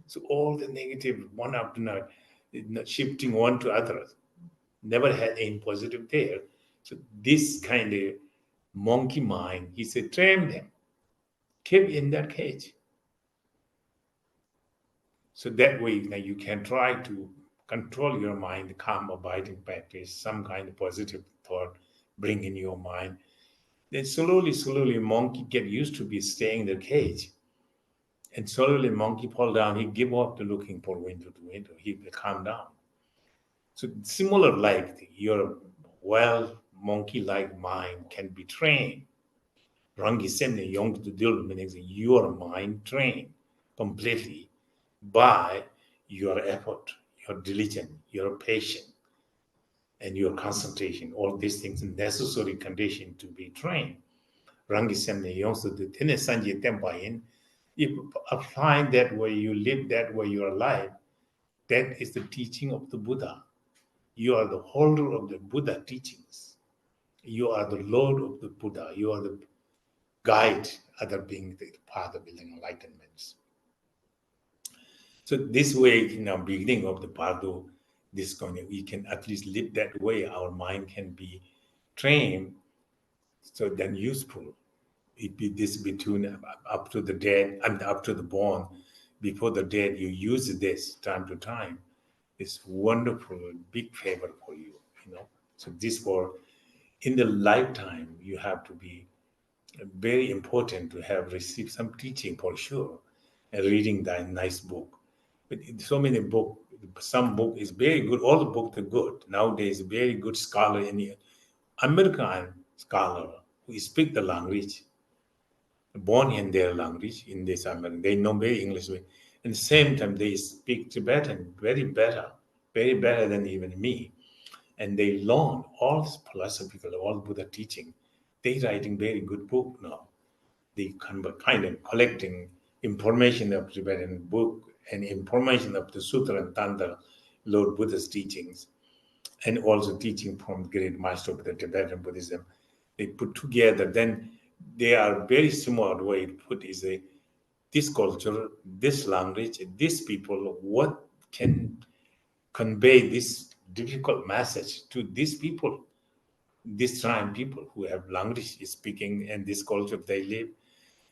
So all the negative one after another, shifting one to others. Never had any positive there. So this kind of monkey mind, he said, train them, keep in that cage. So that way now you can try to control your mind, calm, abiding practice, some kind of positive thought, bring in your mind. Then slowly, monkey get used to be staying in the cage. And slowly monkey fall down, he give up to looking for window to window, he will calm down. So similar like your monkey-like mind can be trained. Rangi Semne Yong to Dil means your mind trained completely by your effort, your diligence, your patience, and your concentration. All these things are necessary condition to be trained. Rangi Semne Yong to the Tene Sanje Tempayin. If applying that way, you live that way, your life, that is the teaching of the Buddha. You are the holder of the Buddha teachings. You are the Lord of the Buddha. You are the guide, other being the path of enlightenment. So this way, beginning of the Bardo, we can at least live that way. Our mind can be trained, so then useful. It be this between up to the dead and up to the born. Before the dead, you use this time to time. It's wonderful, big favor for you, So this for in the lifetime, you have to be very important to have received some teaching for sure, and reading that nice book. But so many books, some book is very good. All the books are good nowadays. Very good scholar in the American scholar who speak the language, born in their language in this American. They know very English. At the same time, they speak Tibetan very better than even me. And they learn all philosophical, all Buddha teaching. They writing very good book now. They kind of collecting information of Tibetan book and information of the Sutra and Tantra, Lord Buddha's teachings, and also teaching from great master of the Tibetan Buddhism. They put together, then they are very similar way to put is this culture, this language, these people, what can convey this difficult message to these people, this tribe people who have language speaking and this culture they live,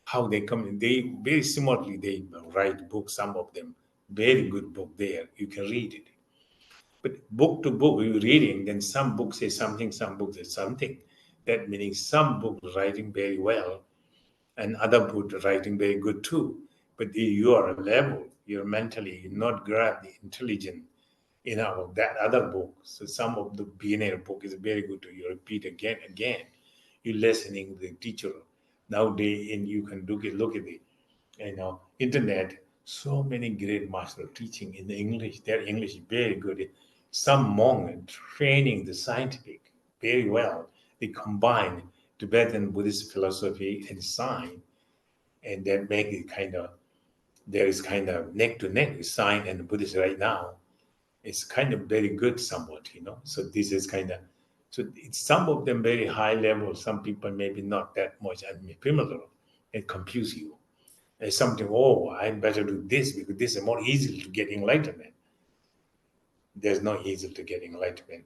how they come in. They very similarly, they write books, some of them, very good book there. You can read it. But book to book, you're reading, then some books say something, some books say something. That meaning some books writing very well and other books writing very good too. But you are a level, you're mentally not grab the intelligence that other book. So some of the beginner book is very good to you repeat again. You're listening to the teacher. Nowadays, and you can look at the internet. So many great master teaching in the English. Their English is very good. Some monk training the scientific very well. They combine Tibetan Buddhist philosophy and science, and that make it there is neck to neck with science and Buddhist right now. It's kind of very good somewhat, So this is so it's some of them very high level. Some people maybe not that much familiar. It confuse you. It's something, I better do this because this is more easy to get enlightenment. There's no easy to get enlightenment.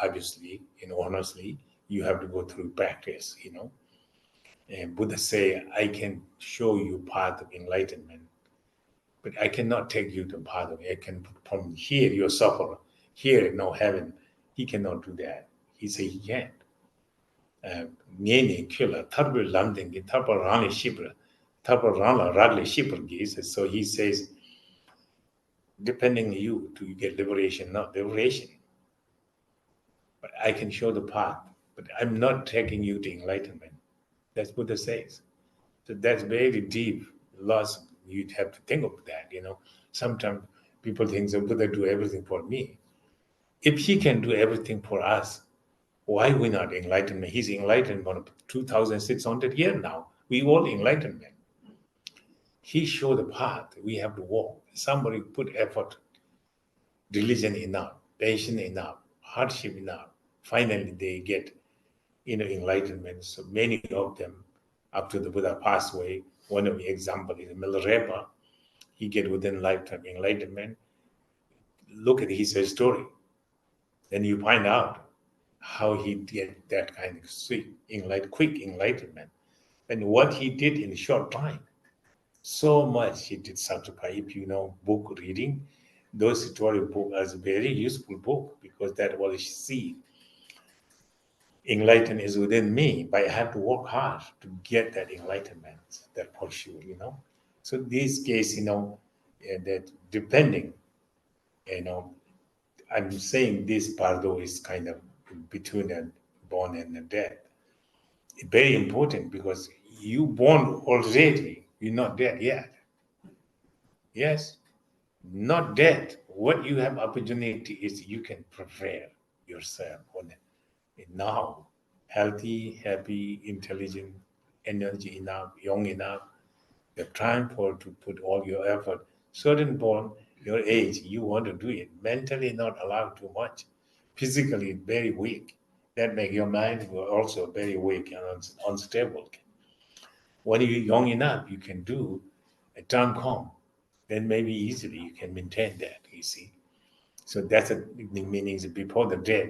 Obviously, honestly, you have to go through practice, And Buddha say, I can show you path of enlightenment. But I cannot take you to Bardo. I can from here you suffer, here no heaven. He cannot do that. He said he can't. Many killer, turbo landing, turbo run shipper, turbo run ragly shipper geese. So he says, depending on you to get liberation, not liberation. But I can show the path. But I'm not taking you to enlightenment. That's what Buddha says. So that's very deep loss. You'd have to think of that, Sometimes people think the Buddha do everything for me. If he can do everything for us, why we not enlightenment? He's enlightened for 2,600 years now. We all enlightenment. He showed the path. We have to walk. Somebody put effort, diligence enough, patience enough, hardship enough. Finally, they get enlightenment. So many of them, after the Buddha passed away, one of the examples is Milarepa. He get within lifetime enlightenment. Look at his story. Then you find out how he did that kind of quick enlightenment. And what he did in a short time. So much he did sacrifice. If you know book reading, those story book is a very useful book because that was see. Enlightenment is within me, but I have to work hard to get that enlightenment, that for sure, So this case, that depending, I'm saying this Bardo is kind of between the born and the dead. It's very important because you born already, you're not dead yet. Yes, not dead. What you have opportunity is you can prepare yourself for that. Now, healthy, happy, intelligent, energy enough, young enough, the time to put all your effort. Certain born, your age, you want to do it. Mentally not allowed too much. Physically very weak. That make your mind also very weak and unstable. When you're young enough, you can do a time come. Then maybe easily you can maintain that, you see. So that's the meaning that before the death,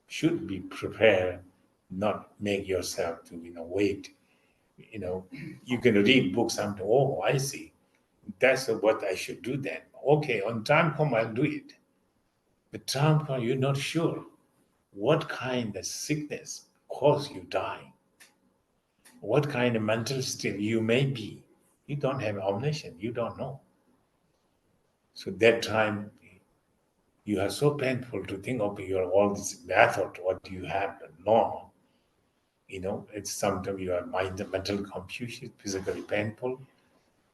should be prepared, not make yourself to wait. You can read books and oh, I see. That's what I should do then. Okay, on time come I'll do it. But time come you're not sure what kind of sickness cause you die. What kind of mental state you may be. You don't have omniscience. You don't know. So that time you are so painful to think of all this method, what you have known. It's sometimes you are mental confusion, physically painful.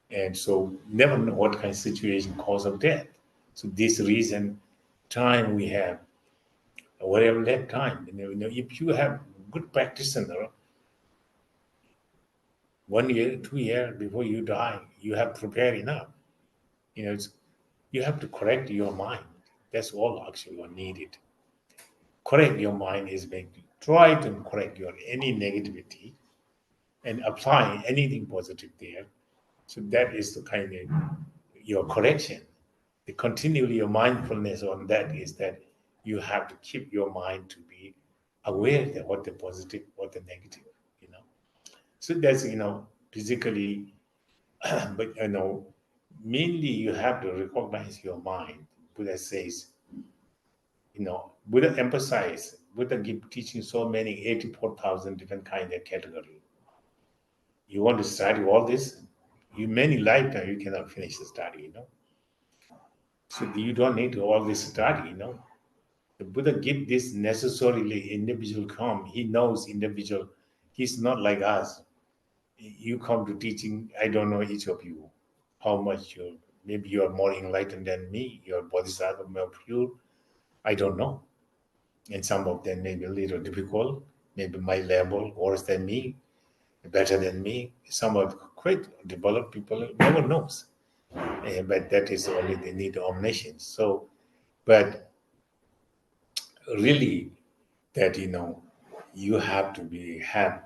And so never know what kind of situation cause of death. So this reason, time we have, whatever that time, if you have good practitioner, 1 year, 2 years before you die, you have prepared enough. You have to correct your mind. That's all actually what needed. Correct your mind is try to correct your any negativity and apply anything positive there. So that is the kind of your correction. The continually your mindfulness on that is that you have to keep your mind to be aware of what the positive, what the negative, So that's physically, but mainly you have to recognize your mind. Buddha says, Buddha emphasize, Buddha give teaching so many 84,000 different kind of category. You want to study all this, you many lifetime you cannot finish the study, So you don't need all this study, The Buddha give this necessarily individual come. He knows individual. He's not like us. You come to teaching, I don't know each of you, how much maybe you are more enlightened than me, your bodhisattva more pure. I don't know. And some of them may be a little difficult, maybe my level worse than me, better than me. Some are quite developed people, no one knows. But that is only they need omniscience. So, but really that, you have to have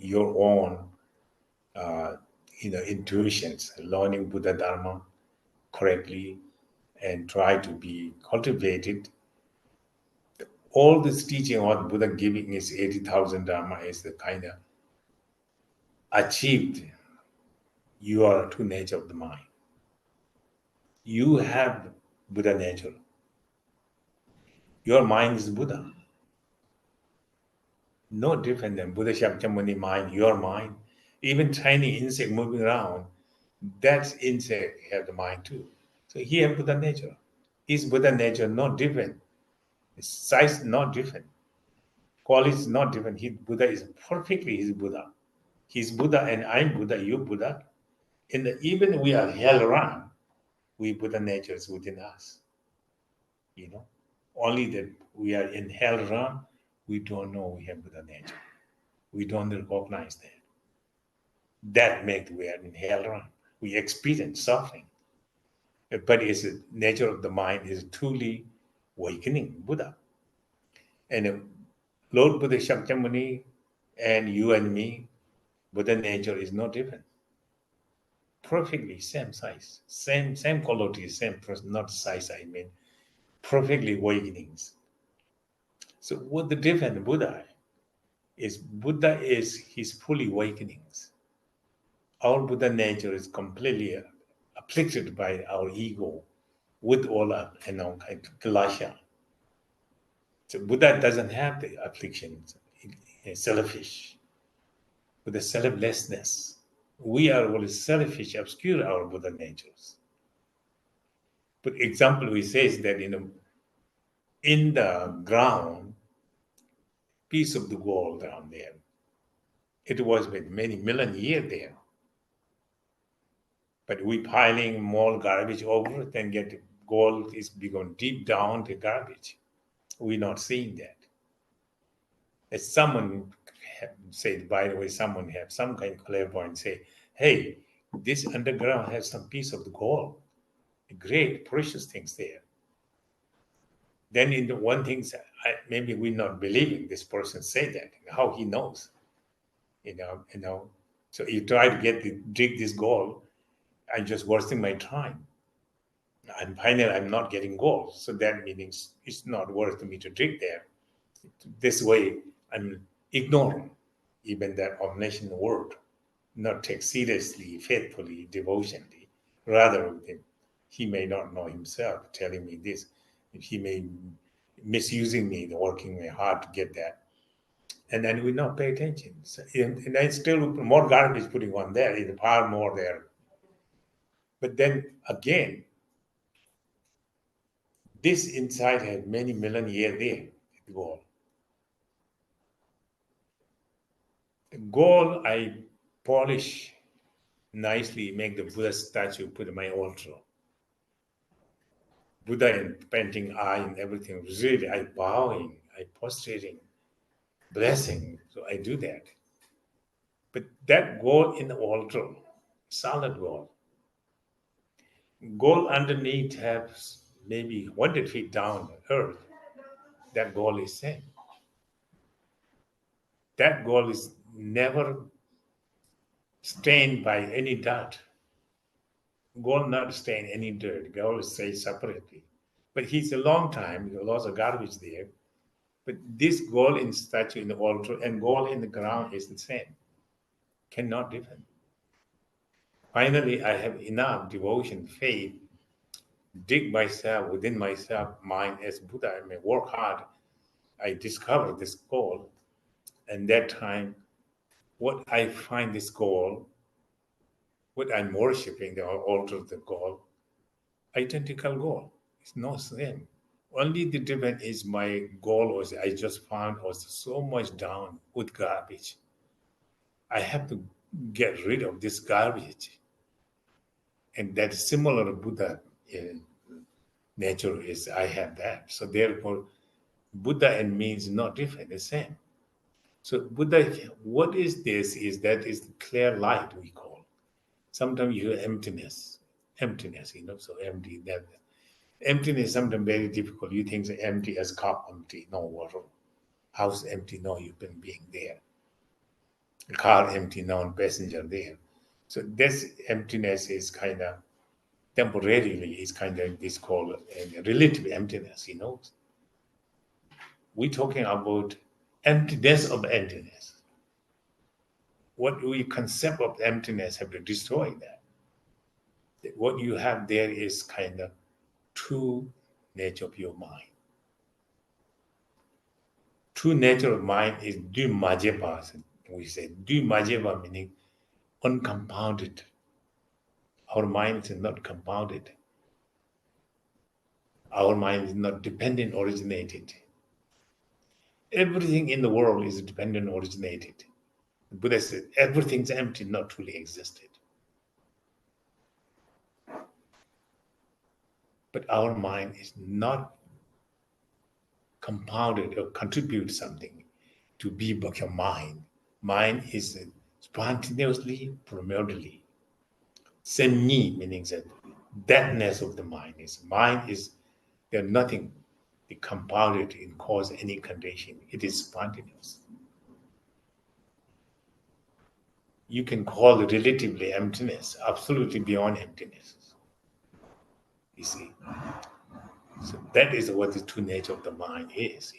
your own, intuitions, learning Buddha Dharma correctly and try to be cultivated. All this teaching what Buddha giving is 80,000 Dharma is the kind of achieved your true nature of the mind. You have Buddha nature. Your mind is Buddha. No different than Buddha Shakyamuni mind, your mind. Even tiny insect moving around, that insect have the mind too. So he have Buddha nature. His Buddha nature not different. His size not different. Quality is not different. His Buddha is perfectly his Buddha. He's Buddha and I'm Buddha, you Buddha. And even we are held around, we Buddha nature is within us. Only that we are in hell realm, we don't know we have Buddha nature. We don't recognize that. That makes we are in hell realm. We experience suffering. But it's the nature of the mind is truly awakening Buddha. And Lord Buddha Shakyamuni and you and me, Buddha nature is no different. Perfectly same size, same quality, same person, not size, I mean, perfectly awakenings. So what the difference Buddha is his fully awakenings. Our Buddha nature is completely afflicted by our ego with all Kalasha. So Buddha doesn't have the afflictions, he's selfish, with the selflessness. We are all selfish, obscure our Buddha natures. But example we say is that in the ground, piece of the gold down there. It was with many million years there. But we piling more garbage over, then get gold is begun deep down the garbage. We're not seeing that. As someone said, by the way, someone have some kind of clairvoyance say, hey, this underground has some piece of the gold, great precious things there. Then in the one thing, maybe we're not believing this person say that, how he knows, So you try to dig this gold, I'm just wasting my time. And finally, I'm not getting gold. So that means it's not worth me to dig there. This way, I'm ignoring even that omniscient word, not take seriously, faithfully, devotionally. Rather, he may not know himself telling me this. He may misusing me, working hard to get that. And then we not pay attention. So, and I still more garbage putting on there, it's far more there. But then again, this inside had many million years there, the gold. The gold I polish nicely, make the Buddha statue, put in my altar. Buddha and painting eye and everything, really, I bowing, I prostrating, blessing. So I do that. But that gold in the altar, solid gold. Gold underneath has maybe 100 feet down the earth. That gold is same. That gold is never stained by any dirt. Gold not stain any dirt. Gold stays separately. But he's a long time, there's lots of garbage there. But this gold in statue in the altar and gold in the ground is the same. Cannot differ. Finally, I have enough devotion, faith, dig myself within myself, mind as Buddha. I may work hard. I discover this goal. And that time, what I find this goal, what I'm worshiping, the altar of the goal, identical goal. It's not same. Only the difference is my goal was I just found was so much down with garbage. I have to get rid of this garbage. And that similar Buddha nature is I have that. So therefore, Buddha and me is not different, the same. So Buddha, what is this? Is that is the clear light we call. Sometimes you hear emptiness, so empty. That emptiness sometimes very difficult. You think it's empty as cup empty, no water. House empty, no human being there. Car empty, no passenger there. So this emptiness is kind of temporarily is kind of this called a relative emptiness, We're talking about emptiness of emptiness. What we concept of emptiness have to destroy that. What you have there is kind of true nature of your mind. True nature of mind is du majeva. We say du majeva meaning uncompounded. Our mind is not compounded. Our mind is not dependent originated. Everything in the world is dependent originated. The Buddha said everything's empty, not truly existed. But our mind is not compounded or contribute something to be your mind. Mind is spontaneously, primordially. Semi meaning that of the mind is there's nothing compounded and cause any condition. It is spontaneous. You can call it relatively emptiness, absolutely beyond emptiness. You see. So that is what the true nature of the mind is.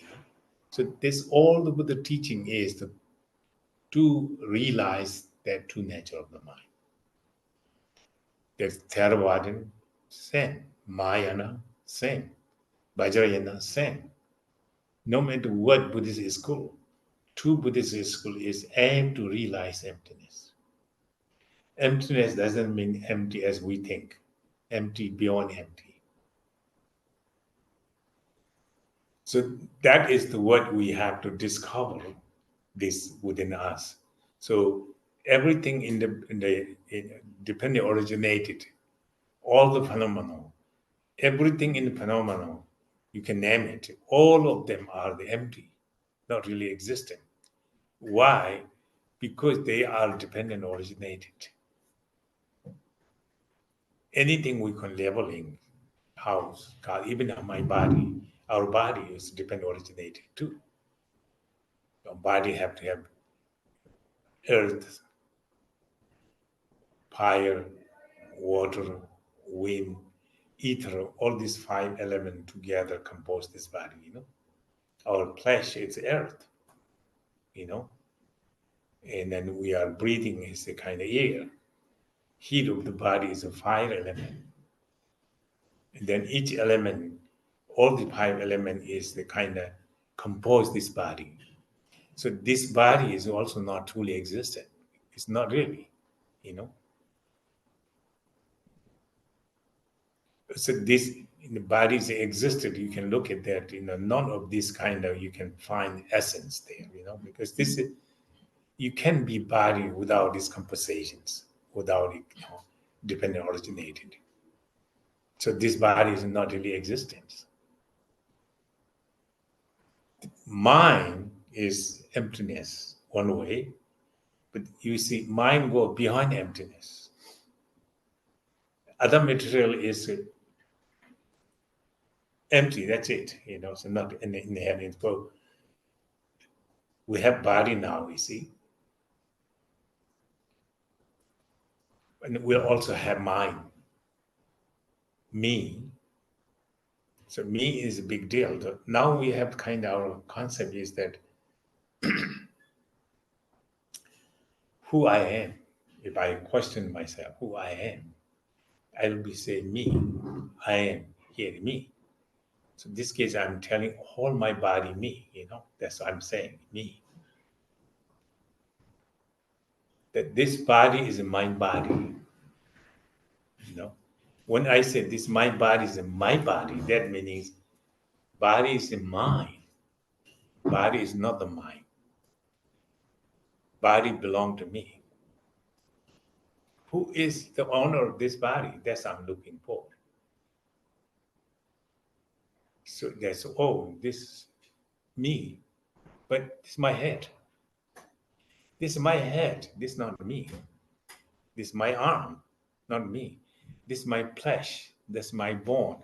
So this all the Buddha teaching is to realize that true nature of the mind. There's Theravada, same. Mahayana, same. Vajrayana, same. No matter what Buddhist school, true Buddhist school is aimed to realize emptiness. Emptiness doesn't mean empty as we think, empty beyond empty. So that is what we have to discover this within us. So everything in dependent originated, all the phenomena, everything in the phenomenon, you can name it, all of them are the empty, not really existent. Why? Because they are dependent originated. Anything we can labeling, house, car, even my body, our body is dependent originated too. Our body have to have earth, fire, water, wind, ether, all these 5 elements together compose this body, Our flesh is earth, and then we are breathing is a kind of air. Heat of the body is a fire element. And then each element, all the 5 elements is the kind of compose this body. So this body is also not truly existent. It's not really, So this in the bodies existed, you can look at that, none of this kind of, you can find essence there, because this is, you can be body without these compositions, without dependent originated. So this body is not really existence. Mind is emptiness one way, but you see, mind go behind emptiness. Other material is empty. That's it. So not in the head. So we have body now. We see, and we also have mind. Me. So me is a big deal. So now we have kind of our concept is that who I am. If I question myself, who I am, I will be saying me. I am here, me. So in this case, I'm telling all my body me, that's what I'm saying, me. That this body is my body, When I say this, my body is my body, that means body is mine. Body is not the mind. Body belongs to me. Who is the owner of this body? That's what I'm looking for. So that's, this me, but it's my head. This is my head. This is not me. This is my arm, not me. This is my flesh. That's my bone,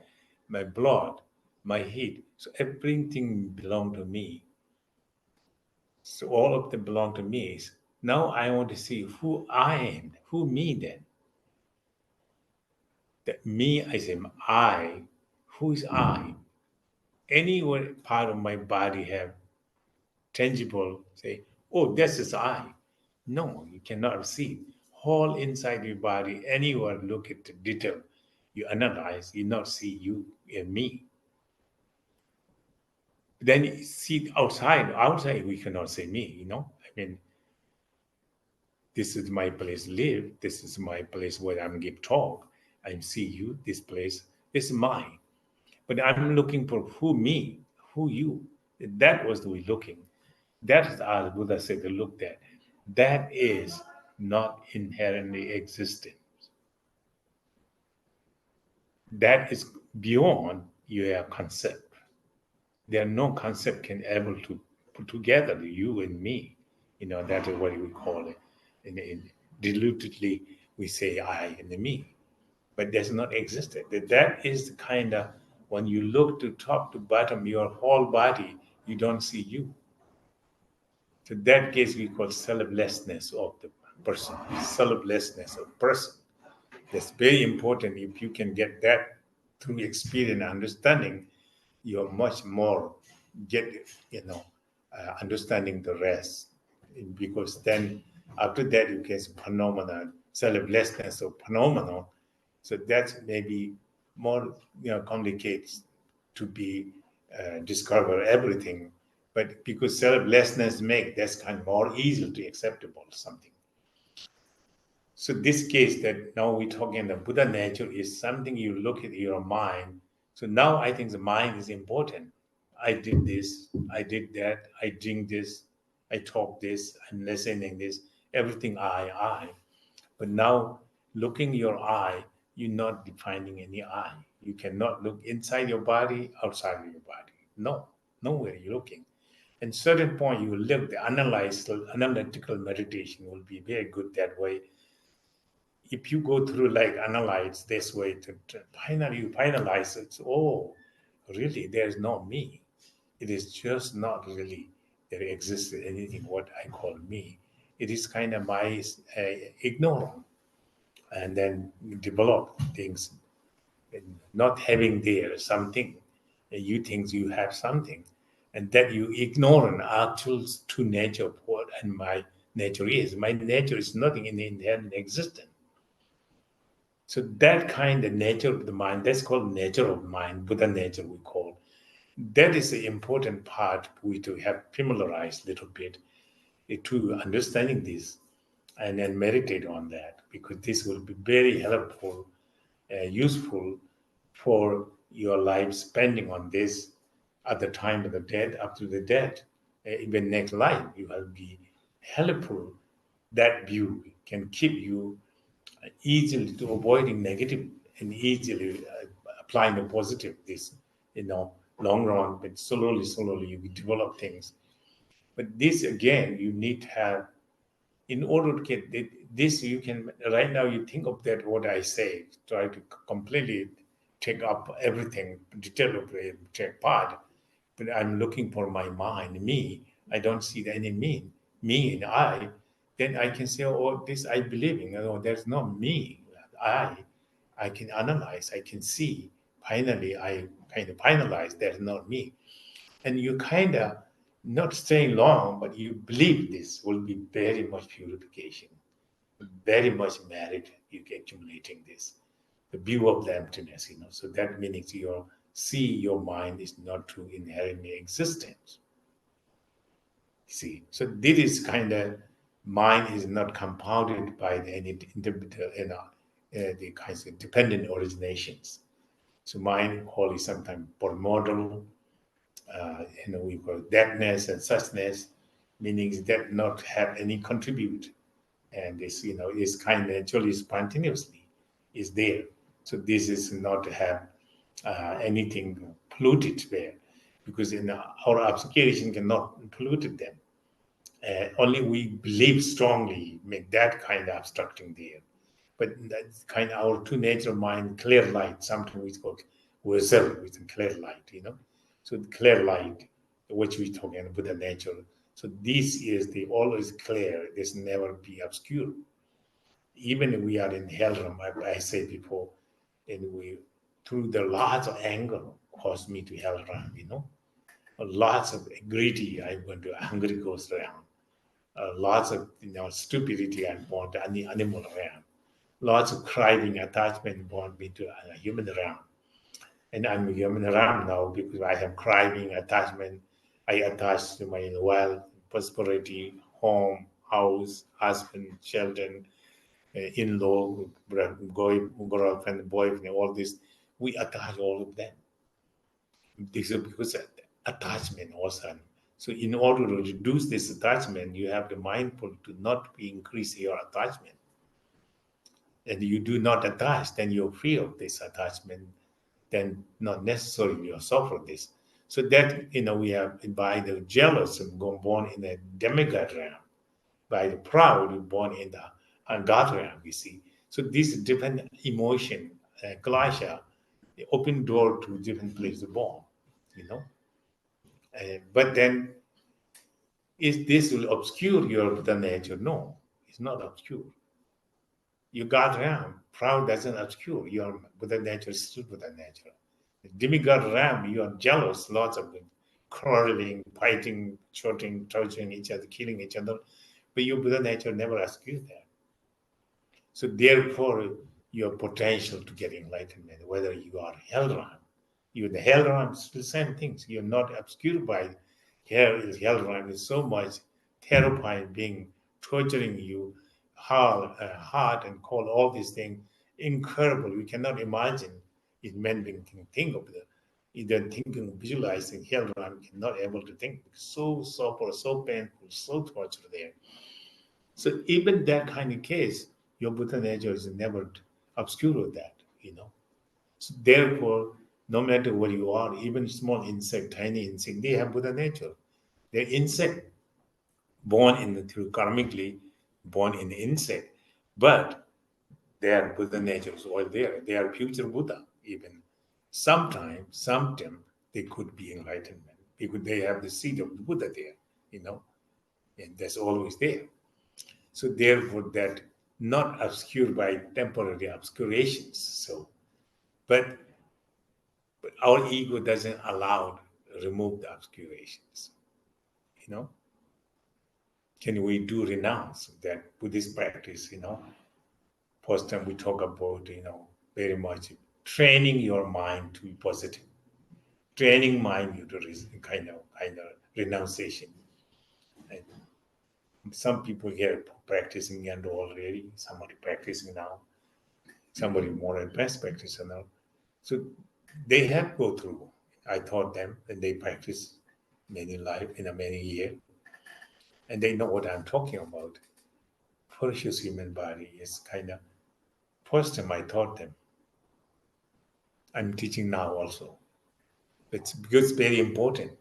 my blood, my heat. So everything belongs to me. So all of them belong to me. Now I want to see who I am. Who me then? That me, I say I. Who is I? Any part of my body have tangible, say, oh, this is I. No, you cannot see. whole inside your body, anywhere, look at the detail, you analyze, you not see you and me. Then you see outside we cannot say me, I mean, this is my place to live, this is my place where I'm give talk, I see you, this place, this is mine. But I'm looking for me, who you. That was the way looking. That is as Buddha said to look at. That is not inherently existent. That is beyond your concept. There are no concept can able to put together the you and me. That is what we call it. Dilutedly, we say I and the me. But that's not existed. That is the kind of, when you look to top to bottom, your whole body, you don't see you. So that case we call selflessness of the person, selflessness of person. That's very important. If you can get that through experience and understanding, you're much more get, understanding the rest. Because then after that, you get phenomenon, selflessness of phenomenon. So that's maybe more, complicated to be discover everything. But because selflessness make that's kind of more easy to acceptable something. So this case that now we're talking the Buddha nature is something you look at your mind. So now I think the mind is important. I did this, I did that, I drink this, I talk this, I'm listening this, everything I. But now looking your eye, you're not defining any eye. You cannot look inside your body, outside of your body. No, nowhere you're looking. And certain point you will look, the analytical meditation will be very good that way. If you go through like analyze this way to finally you finalize it, really there's no me. It is just not really there exists anything what I call me. It is kind of my ignorance, and then you develop things, and not having there something, and you think you have something, and that you ignore an actual true nature of what and my nature is. My nature is nothing in the inherent existence. So that kind of nature of the mind, that's called nature of mind, Buddha nature we call. That is the important part we to have familiarized a little bit to understanding this and then meditate on that, because this will be very helpful, useful for your life spending on this at the time of the death, after the death, even next life, you will be helpful. That view can keep you easily to avoiding negative and easily applying the positive. This, long run, but slowly you develop things. But this again, you need to have in order to get this. You can right now you think of that what I say, try to completely take up everything, detail of the take part. But I'm looking for my mind, me. I don't see any me and I. Then I can say, oh, this I believe in. Oh, there's no me. I can analyze. I can see. Finally, I kind of finalize. There's not me. And you kind of not staying long, but you believe this will be very much purification, very much merit you get accumulating this, the view of the emptiness, So that means your mind is not true inherently existent. See, so this is kind of mind is not compounded by any the kinds of dependent originations. So mind wholly sometimes primordial, we call deadness and suchness, meaning that not have any contribute, and this is kind of actually spontaneously is there. So this is not to have anything polluted there, because in our application cannot pollute them. Only we believe strongly make that kind of obstructing there. But that's kind of our true nature mind, clear light, something we call reserve with clear light. So the clear light, which we talk in Buddha nature. So this is the always clear, this never be obscure. Even if we are in hell realm, I said before, and we through the lots of anger caused me to hell realm, lots of greedy, I went to hungry goes around. lots of stupidity and born to the animal realm, lots of craving, attachment born into a human realm. And I'm a human realm now because I have craving, attachment. I attach to my wealth, prosperity, home, house, husband, children, in-law, girlfriend, boyfriend, all this. We attach all of them. This is because attachment also. So in order to reduce this attachment, you have to be mindful to not increase your attachment. And you do not attach, then you're free of this attachment, then not necessarily you suffer this. So that, we have, by the jealous, born in the demigod realm, by the proud, born in the God realm, you see. So this different emotion, Kalasha, the open door to different places born, But then, is this will obscure your Buddha nature? No, it's not obscure. You got Ram. Proud doesn't obscure your Buddha nature, is still Buddha nature. The demigod Ram, you are jealous, lots of quarreling, fighting, shooting, torturing each other, killing each other. But your Buddha nature never obscures that. So therefore, your potential to get enlightenment, whether you are hell Ram, you the hell Ram, it's the same things. You're not obscured by hell Ram is so much terrifying, being torturing you, hard and cold, all these things, incredible. We cannot imagine if men can think of it. Either thinking, visualizing hell Ram, cannot able to think. So suffer, so painful, so torture there. So even that kind of case, your Buddha nature is never obscure with that, So therefore, no matter what you are, even small insect, tiny insect, they have Buddha nature. They're insect born through karmically born in the insect, but their Buddha nature is all there. They are future Buddha even. Sometimes they could be enlightenment because they have the seed of the Buddha there, and that's always there. So therefore, that not obscured by temporary obscurations. So, but our ego doesn't allow remove the obscurations. Can we do renounce that Buddhist practice? First time we talk about very much training your mind to be positive, training mind you to kind of renunciation. And some people here practicing and already, somebody practicing now, somebody more advanced practitioner now. So they have go through. I taught them and they practice many life in a many year, and they know what I'm talking about. Precious human body is kind of first time I taught them. I'm teaching now also. It's because it's very important.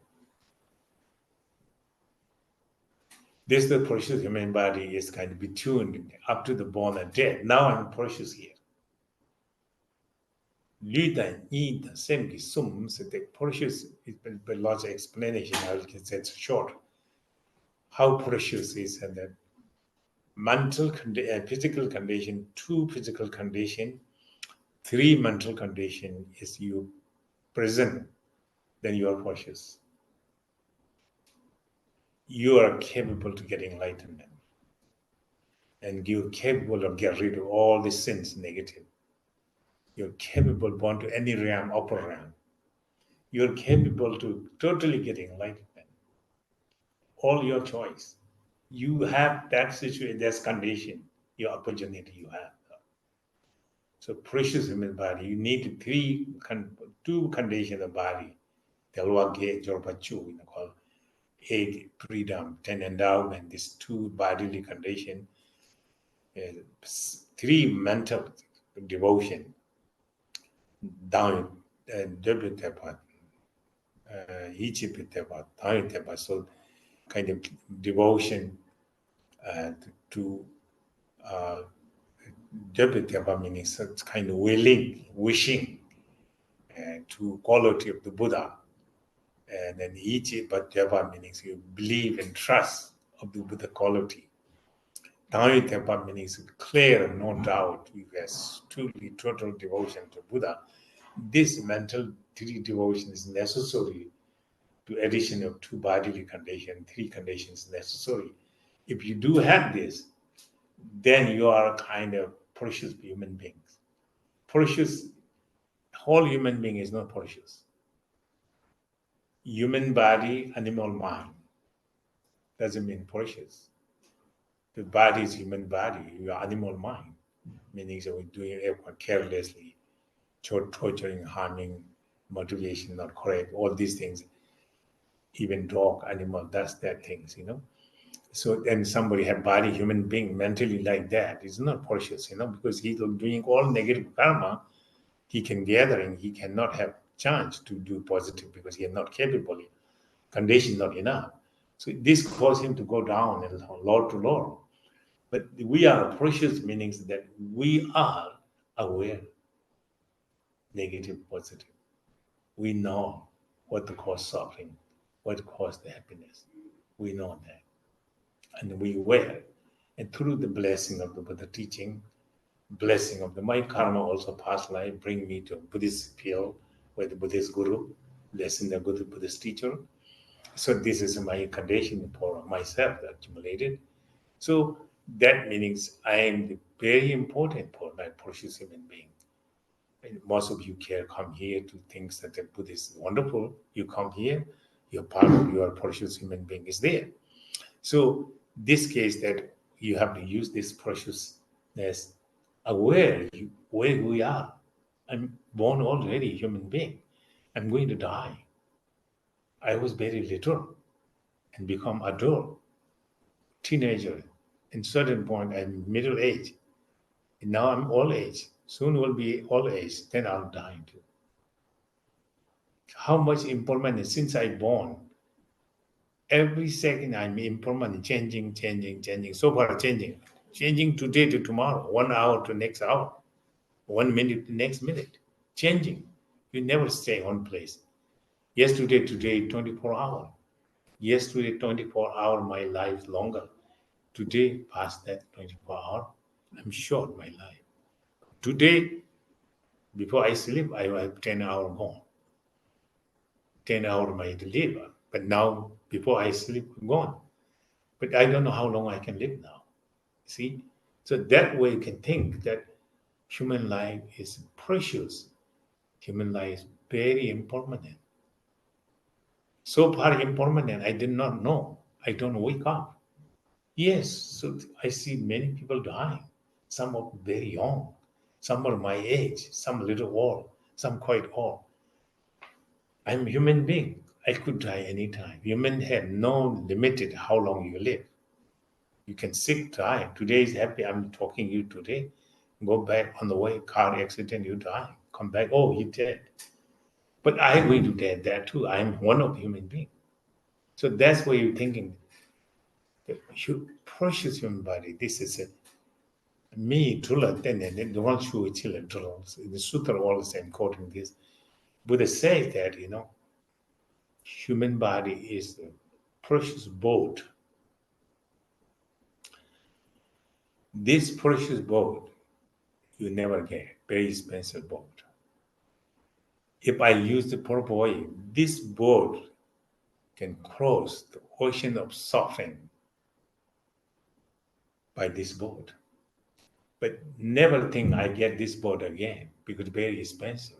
This the precious human body is kind of be tuned up to the born and dead. Now I'm precious here. Lida Ida Semki Sum, so the precious is a large explanation. I will say it's short. How precious is and that mental physical condition, 2 physical condition, 3 mental condition is you present, then you are precious. You are capable to get enlightenment. And you're capable of getting rid of all the sins, negative. You're capable born to any realm, upper realm. You're capable to totally get enlightenment. All your choice. You have that situation, that condition, your opportunity you have. So precious human body, you need 2 conditions of body. Telwage, Jorpachu, called 8 freedom, 10 endowment, these 2 bodily condition, 3 mental devotion, down Debitepa, Ichipitepa, Taitepa, so kind of devotion to Debitepa meaning such kind of wishing to quality of the Buddha. And then Ichipitepa meaning you believe and trust of the Buddha quality. Taitepa meaning clear, no doubt, you have truly total devotion to Buddha. This mental 3 devotion is necessary to addition of 2 bodily conditions, 3 conditions necessary. If you do have this, then you are a kind of precious human beings. Precious, whole human being is not precious. Human body, animal mind doesn't mean precious. The body is human body, your animal mind, meaning that we're doing everyone carelessly, torturing, harming, motivation not correct, all these things, even dog, animal, that's that things, So then somebody have body, human being, mentally like that, it's not precious, because he's doing all negative karma, he can gathering, he cannot have chance to do positive because he is not capable, condition not enough. So this caused him to go down and lower to lower. But we are precious meanings that we are aware, negative, positive. We know what the cause suffering, what caused the happiness. We know that. And we aware. And through the blessing of the Buddha teaching, blessing of my karma also past life, bring me to Buddhist field where the Buddhist guru, blessing the good Buddhist teacher. So this is my condition for myself accumulated. So that means I am very important for my precious human being. And most of you care come here to think that the Buddhist is wonderful. You come here, you're part of your precious human being is there. So this case that you have to use this preciousness aware where we are. I'm born already human being. I'm going to die. I was very little and become adult, teenager. In certain point, I'm middle age. And now I'm old age. Soon will be old age. Then I'll die too. How much impermanent since I born? Every second I'm impermanent, changing. So far changing today to tomorrow, 1 hour to next hour, 1 minute to next minute, changing. You never stay one place. Yesterday, today, 24 hour. Yesterday, 24 hour, my life longer. Today, past that 24 hour, I'm short my life. Today, before I sleep, I have 10 hour gone. 10 hour my live. But now, before I sleep, gone. But I don't know how long I can live now. See? So that way you can think that human life is precious. Human life is very impermanent. So far impermanent, I did not know. I don't wake up. Yes, so I see many people dying. Some are very young. Some are my age. Some a little old. Some quite old. I'm a human being. I could die anytime. Human have no limited how long you live. You can sick, die. Today is happy. I'm talking you today. Go back on the way, car accident, you die. Come back. Oh, you dead. But I'm going to dead that too. I'm one of human being. So that's why you're thinking. The precious human body. This is it. Me, Trula, then the one who is children, the Sutra all the same quoting this. Buddha says that, human body is the precious boat. This precious boat, you never get. Very expensive boat. If I use the proper way, this boat can cross the ocean of suffering by this boat. But never think I get this boat again because very expensive.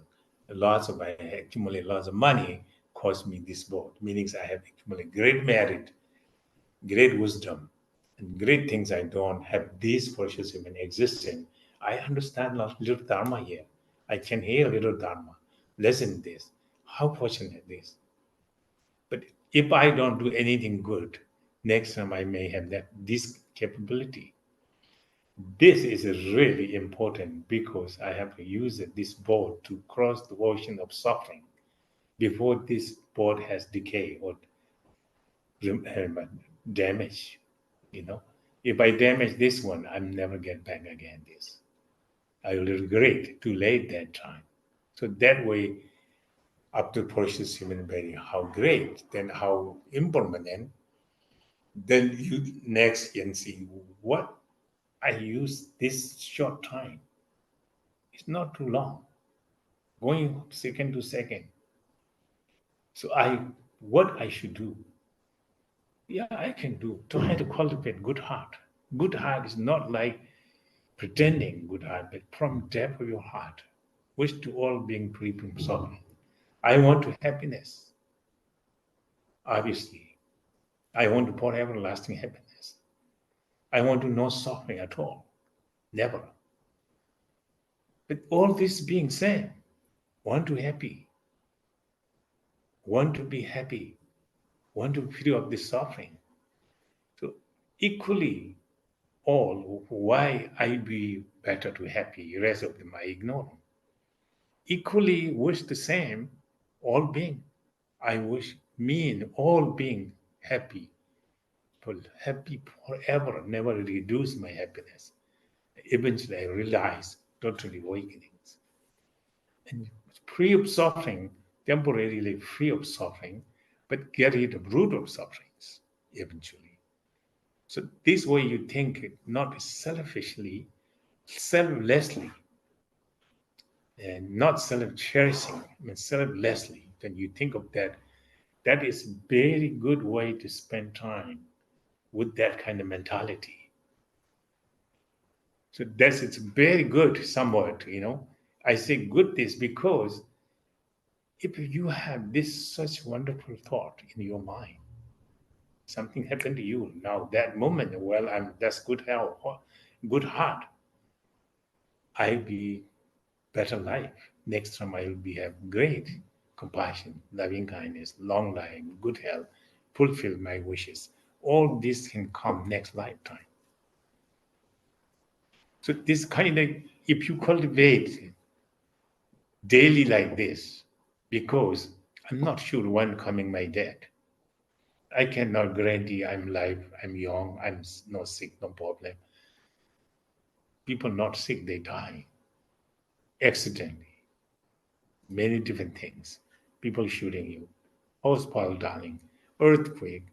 I accumulate lots of money cost me this boat. Meaning I have accumulated great merit, great wisdom, and great things I don't have this precious human existing. I understand a little dharma here. I can hear a little dharma. Listen to this. How fortunate this. But if I don't do anything good, next time I may have this capability. This is really important because I have to use this boat to cross the ocean of suffering before this boat has decay or damage. If I damage this one, I'll never get back again. This I will regret too late that time. So that way, up to precious human being, how great, then how impermanent. Then you next can see what I use this short time. It's not too long, going second to second. So what I should do? Yeah, I can do. Try to cultivate good heart. Good heart is not like pretending good heart, but from depth of your heart, wish to all being free from suffering. I want to happiness, obviously. I want to pour everlasting happiness. I want to no suffering at all. Never. But all this being said, want to happy, want to be happy, want to free of this suffering. So equally all why I be better to happy, rest of them I ignore. Equally wish the same, all being. I wish me and all being happy, but happy forever, never reduce my happiness. Eventually I realize total awakenings. And free of suffering, temporarily free of suffering, but get rid of root of sufferings eventually. So this way you think not selfishly, selflessly, and not self-cherishing, I mean selflessly. When you think of that, that is very good way to spend time with that kind of mentality. So that's it's very good somewhat, I say good this because if you have this such wonderful thought in your mind, something happened to you now that moment, well, that's good health, good heart. I'll be better life. Next time I will be have great compassion, loving kindness, long life, good health, fulfill my wishes. All this can come next lifetime. So this kind of, if you cultivate daily like this, because I'm not sure when coming my death. I cannot guarantee I'm alive, I'm young, I'm not sick, no problem. People not sick, they die accidentally. Many different things. People shooting you, house fire dying, earthquake,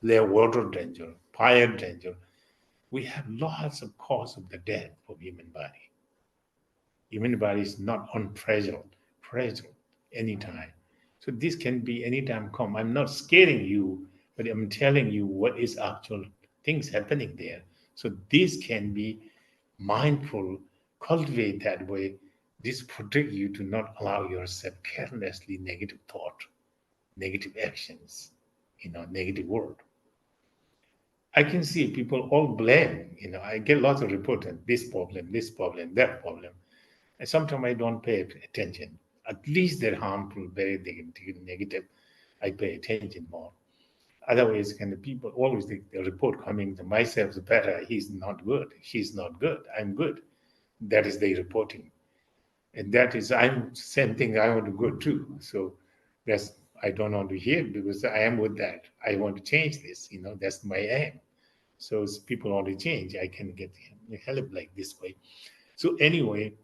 their water danger, fire danger. We have lots of cause of the death for human body. Human body is not unfragile, fragile anytime. So this can be anytime come. I'm not scaring you, but I'm telling you what is actual things happening there. So this can be mindful, cultivate that way. This protect you to not allow yourself carelessly negative thought, negative actions, negative word. I can see people all blame. I get lots of reports on this problem, that problem. And sometimes I don't pay attention. At least they're harmful, very negative. I pay attention more. Otherwise, can the people always think the report coming to myself is better. He's not good. She's not good. I'm good. That is the reporting, and that is I'm same thing. I want to go too. So that's I don't want to hear because I am with that. I want to change this. That's my aim. So as people want to change, I can get help like this way. So anyway,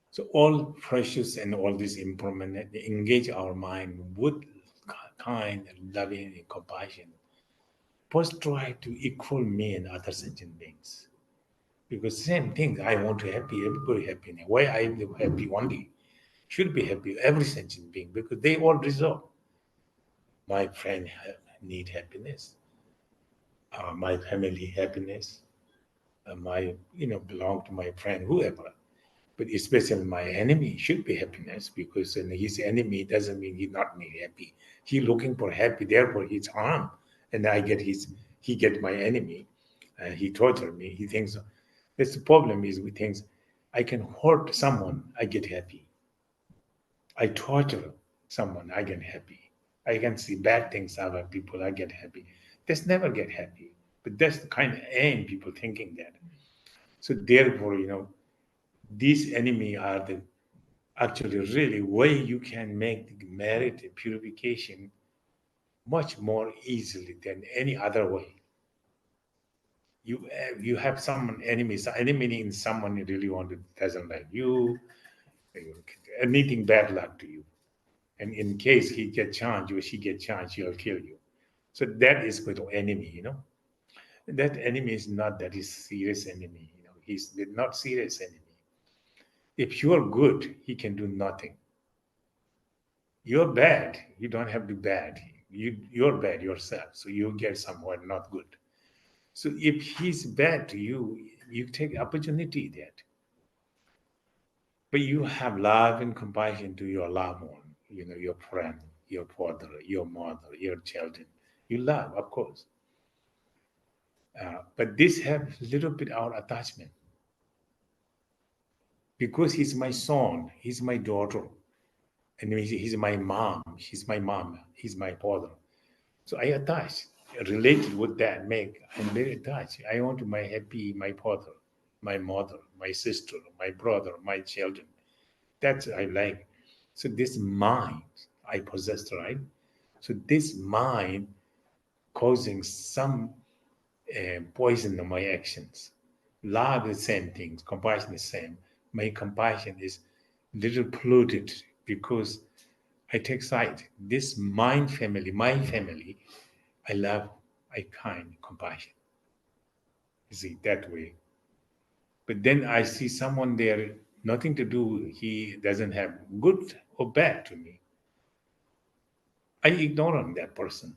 so all precious and all this improvement engage our mind with kind and loving and compassion. First try to equal me and other sentient beings. Because same thing, I want to happy, everybody happy. Why I am happy only? Should be happy, every sentient being, because they all deserve. My friend need happiness, my family happiness, my belong to my friend, whoever. But especially my enemy should be happiness because his enemy doesn't mean he not me happy. He looking for happy, therefore he's harm, and he get my enemy, and he torture me. He thinks that's the problem is we think I can hurt someone, I get happy. I torture someone, I get happy. I can see bad things out of people, I get happy. That's never get happy. But that's the kind of aim people thinking that. So therefore, these enemy are the actually really way you can make the merit purification much more easily than any other way. You have someone enemies, enemy in someone you really want to doesn't like you, anything bad luck to you. And in case he get chance or she get chance, he'll kill you. So that is called enemy. That enemy is not that is serious enemy. He's not serious enemy. If you're good, he can do nothing. You're bad, you don't have to be bad. You're bad yourself, so you get somewhat not good. So if he's bad to you, you take opportunity that. But you have love and compassion to your loved one, your friend, your father, your mother, your children. You love, of course. But this have little bit our attachment because he's my son, he's my daughter, and he's my mom, she's my mom, he's my father. So I attach, related with that, I'm very attached. I want my happy, my father, my mother, my sister, my brother, my children. That's I like. So this mind I possess, right? So this mind causing some poison in my actions. Love is the same things. Compassion is the same. My compassion is little polluted because I take side. This mind family, my family, I love, I kind, compassion. You see, that way. But then I see someone there, nothing to do, he doesn't have good or bad to me. I ignore that person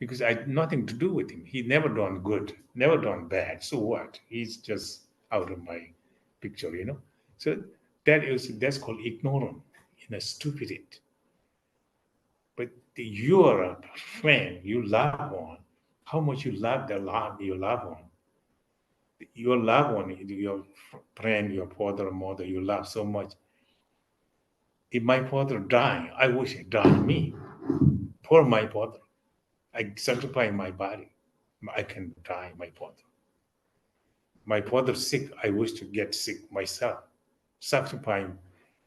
because I had nothing to do with him. He never done good, never done bad. So what? He's just out of my picture. So that's called ignorance, stupidity. But you are a friend, you love one. How much you love your loved one. Your loved one, your friend, your father or mother, you love so much. If my father die, I wish he died me. For my father, I sacrifice my body. I can die, my father. My father sick, I wish to get sick myself. Sacrifice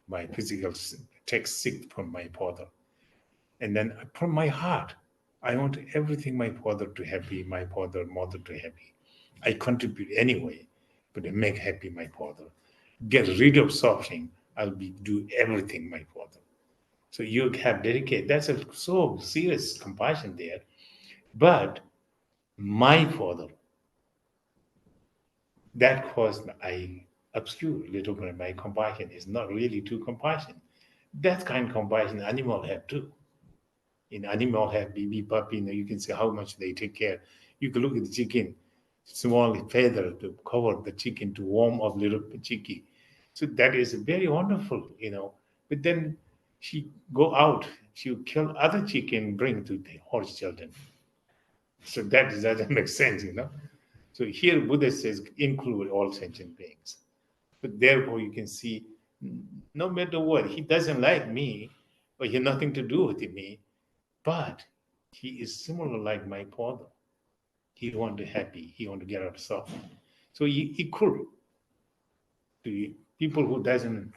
my physical, take sick from my father. And then from my heart, I want everything my father to happy, my father, mother to happy. I contribute anyway, but I make happy my father. Get rid of suffering. Do everything my father. So you have dedicated. That's a so serious compassion there. But my father, that caused I obscure a little bit my compassion is not really true compassion. That kind of compassion animal have too. In animal have baby puppy, you can see how much they take care. You can look at the chicken, small feather to cover the chicken to warm up little chickie. So that is very wonderful. But then she go out, she kill other chicken, bring to the horse children. So that doesn't make sense. So here Buddha says include all sentient beings. But therefore you can see no matter what, he doesn't like me, or he has nothing to do with me, but he is similar like my father. He want to happy, he want to get out of suffering. So he equal to people who doesn't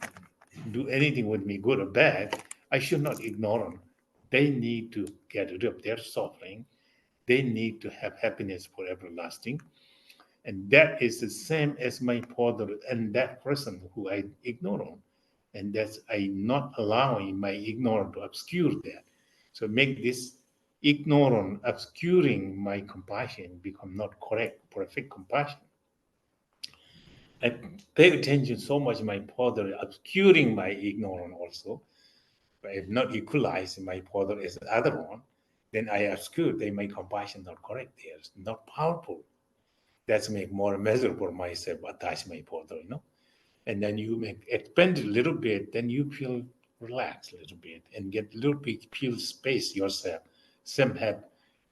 do anything with me, good or bad. I should not ignore them. They need to get rid of their suffering. They need to have happiness for everlasting. And that is the same as my father and that person who I ignore. And that's I not allowing my ignorance to obscure that. So make this ignorance obscuring my compassion become not correct, perfect compassion. I pay attention so much my father obscuring my ignorance also. But if not equalized my father as the other one, then I obscure, then my compassion not correct there. It's not powerful. That's make more measurable myself, attach my father. And then you make expand a little bit, then you feel relaxed a little bit and get a little bit feel space yourself. Some have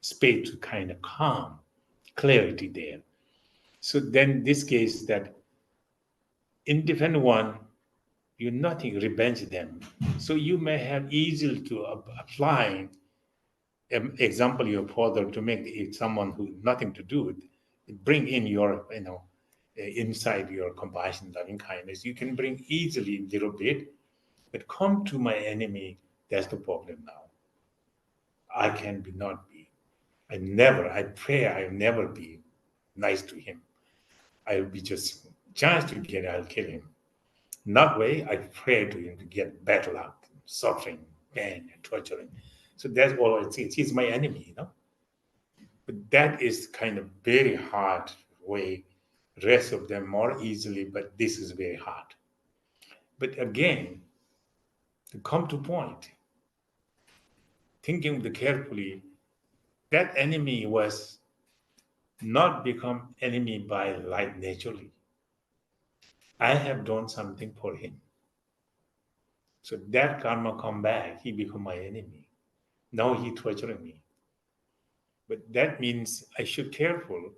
space to kind of calm, clarity there. So then this case that independent one, you nothing revenge them. So you may have easily to apply example your father to make it someone who nothing to do with bring in your inside your compassion loving kindness you can bring easily a little bit but come to my enemy that's the problem now I can be not be I pray I'll never be nice to him I'll be just chance to get I'll kill him not way I pray to him to get battle out suffering pain and torturing so that's all he's my enemy. But that is kind of very hard way. Rest of them more easily, but this is very hard. But again, to come to point, thinking carefully, that enemy was not become enemy by life naturally. I have done something for him. So that karma come back, he become my enemy. Now he torturing me. But that means I should careful.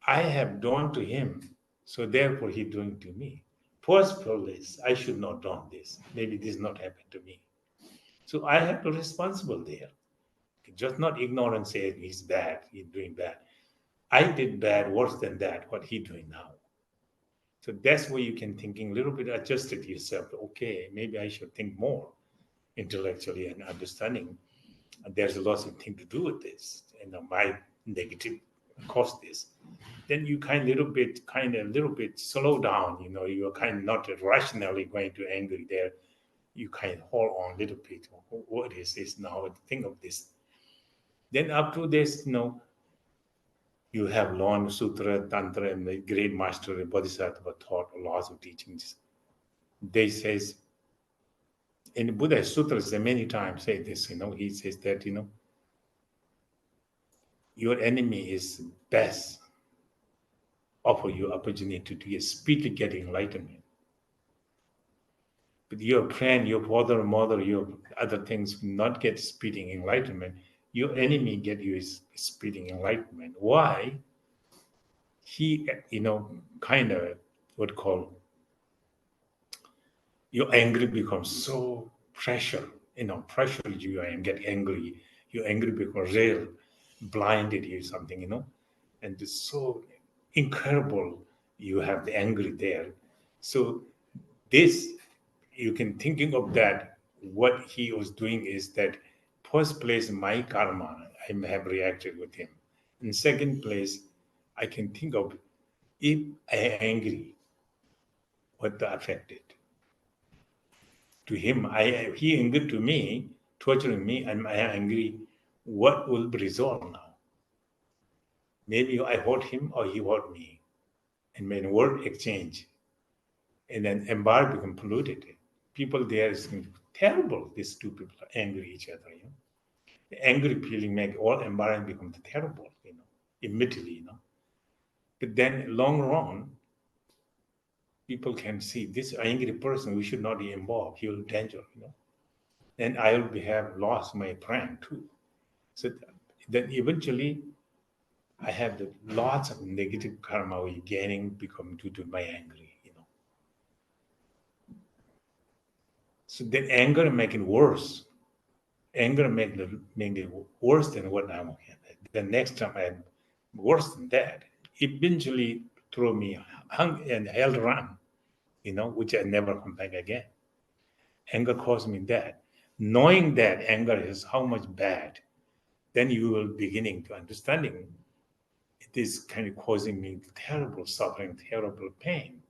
I have done to him, so therefore he doing to me. First place, I should not done this. Maybe this not happen to me. So I have to responsible there. Just not ignore and say he's bad, he's doing bad. I did bad, worse than that, what he doing now. So that's where you can thinking a little bit adjusted yourself. Okay, maybe I should think more intellectually and understanding. And there's a lot of things to do with this. My negative caused this. Then you kind of a little bit slow down. You're kind of not rationally going to angry there. You kind of hold on a little bit. What is this now? Think of this. Then up to this, you have learned Sutra, Tantra, and the great master, the Bodhisattva taught lots of teachings. They says, in the Buddha Sutras, they many times say this, he says that, your enemy is best offer you opportunity to speedily get enlightenment. But your friend, your father, mother, your other things not get speeding enlightenment. Your enemy get you speeding enlightenment. Why? He, kind of what call your anger becomes so pressure. Pressure you and get angry. Your anger becomes real, blinded you something, and it's so incredible. You have the anger there. So this, you can thinking of that. What he was doing is that first place, my karma, I have reacted with him. In second place, I can think of if I am angry, what the affected. To him, he angry to me, torturing me, and I am angry. What will be resolved now? Maybe I hurt him or he hurt me. And when word exchange, and then environment become polluted. People there is terrible. These two people are angry each other. The angry feeling make all environment become terrible. Immediately. But then long run, people can see this angry person. We should not be involved. He will danger. And I will have lost my friend too. So then eventually, I have lots of negative karma we gaining become due to my angry. So then anger make it worse. Anger make it worse than what I'm okay. The next time I'm worse than that. Eventually throw me hung and hell run, which I never come back again. Anger caused me that. Knowing that anger is how much bad, then you will beginning to understanding it is kind of causing me terrible suffering, terrible pain.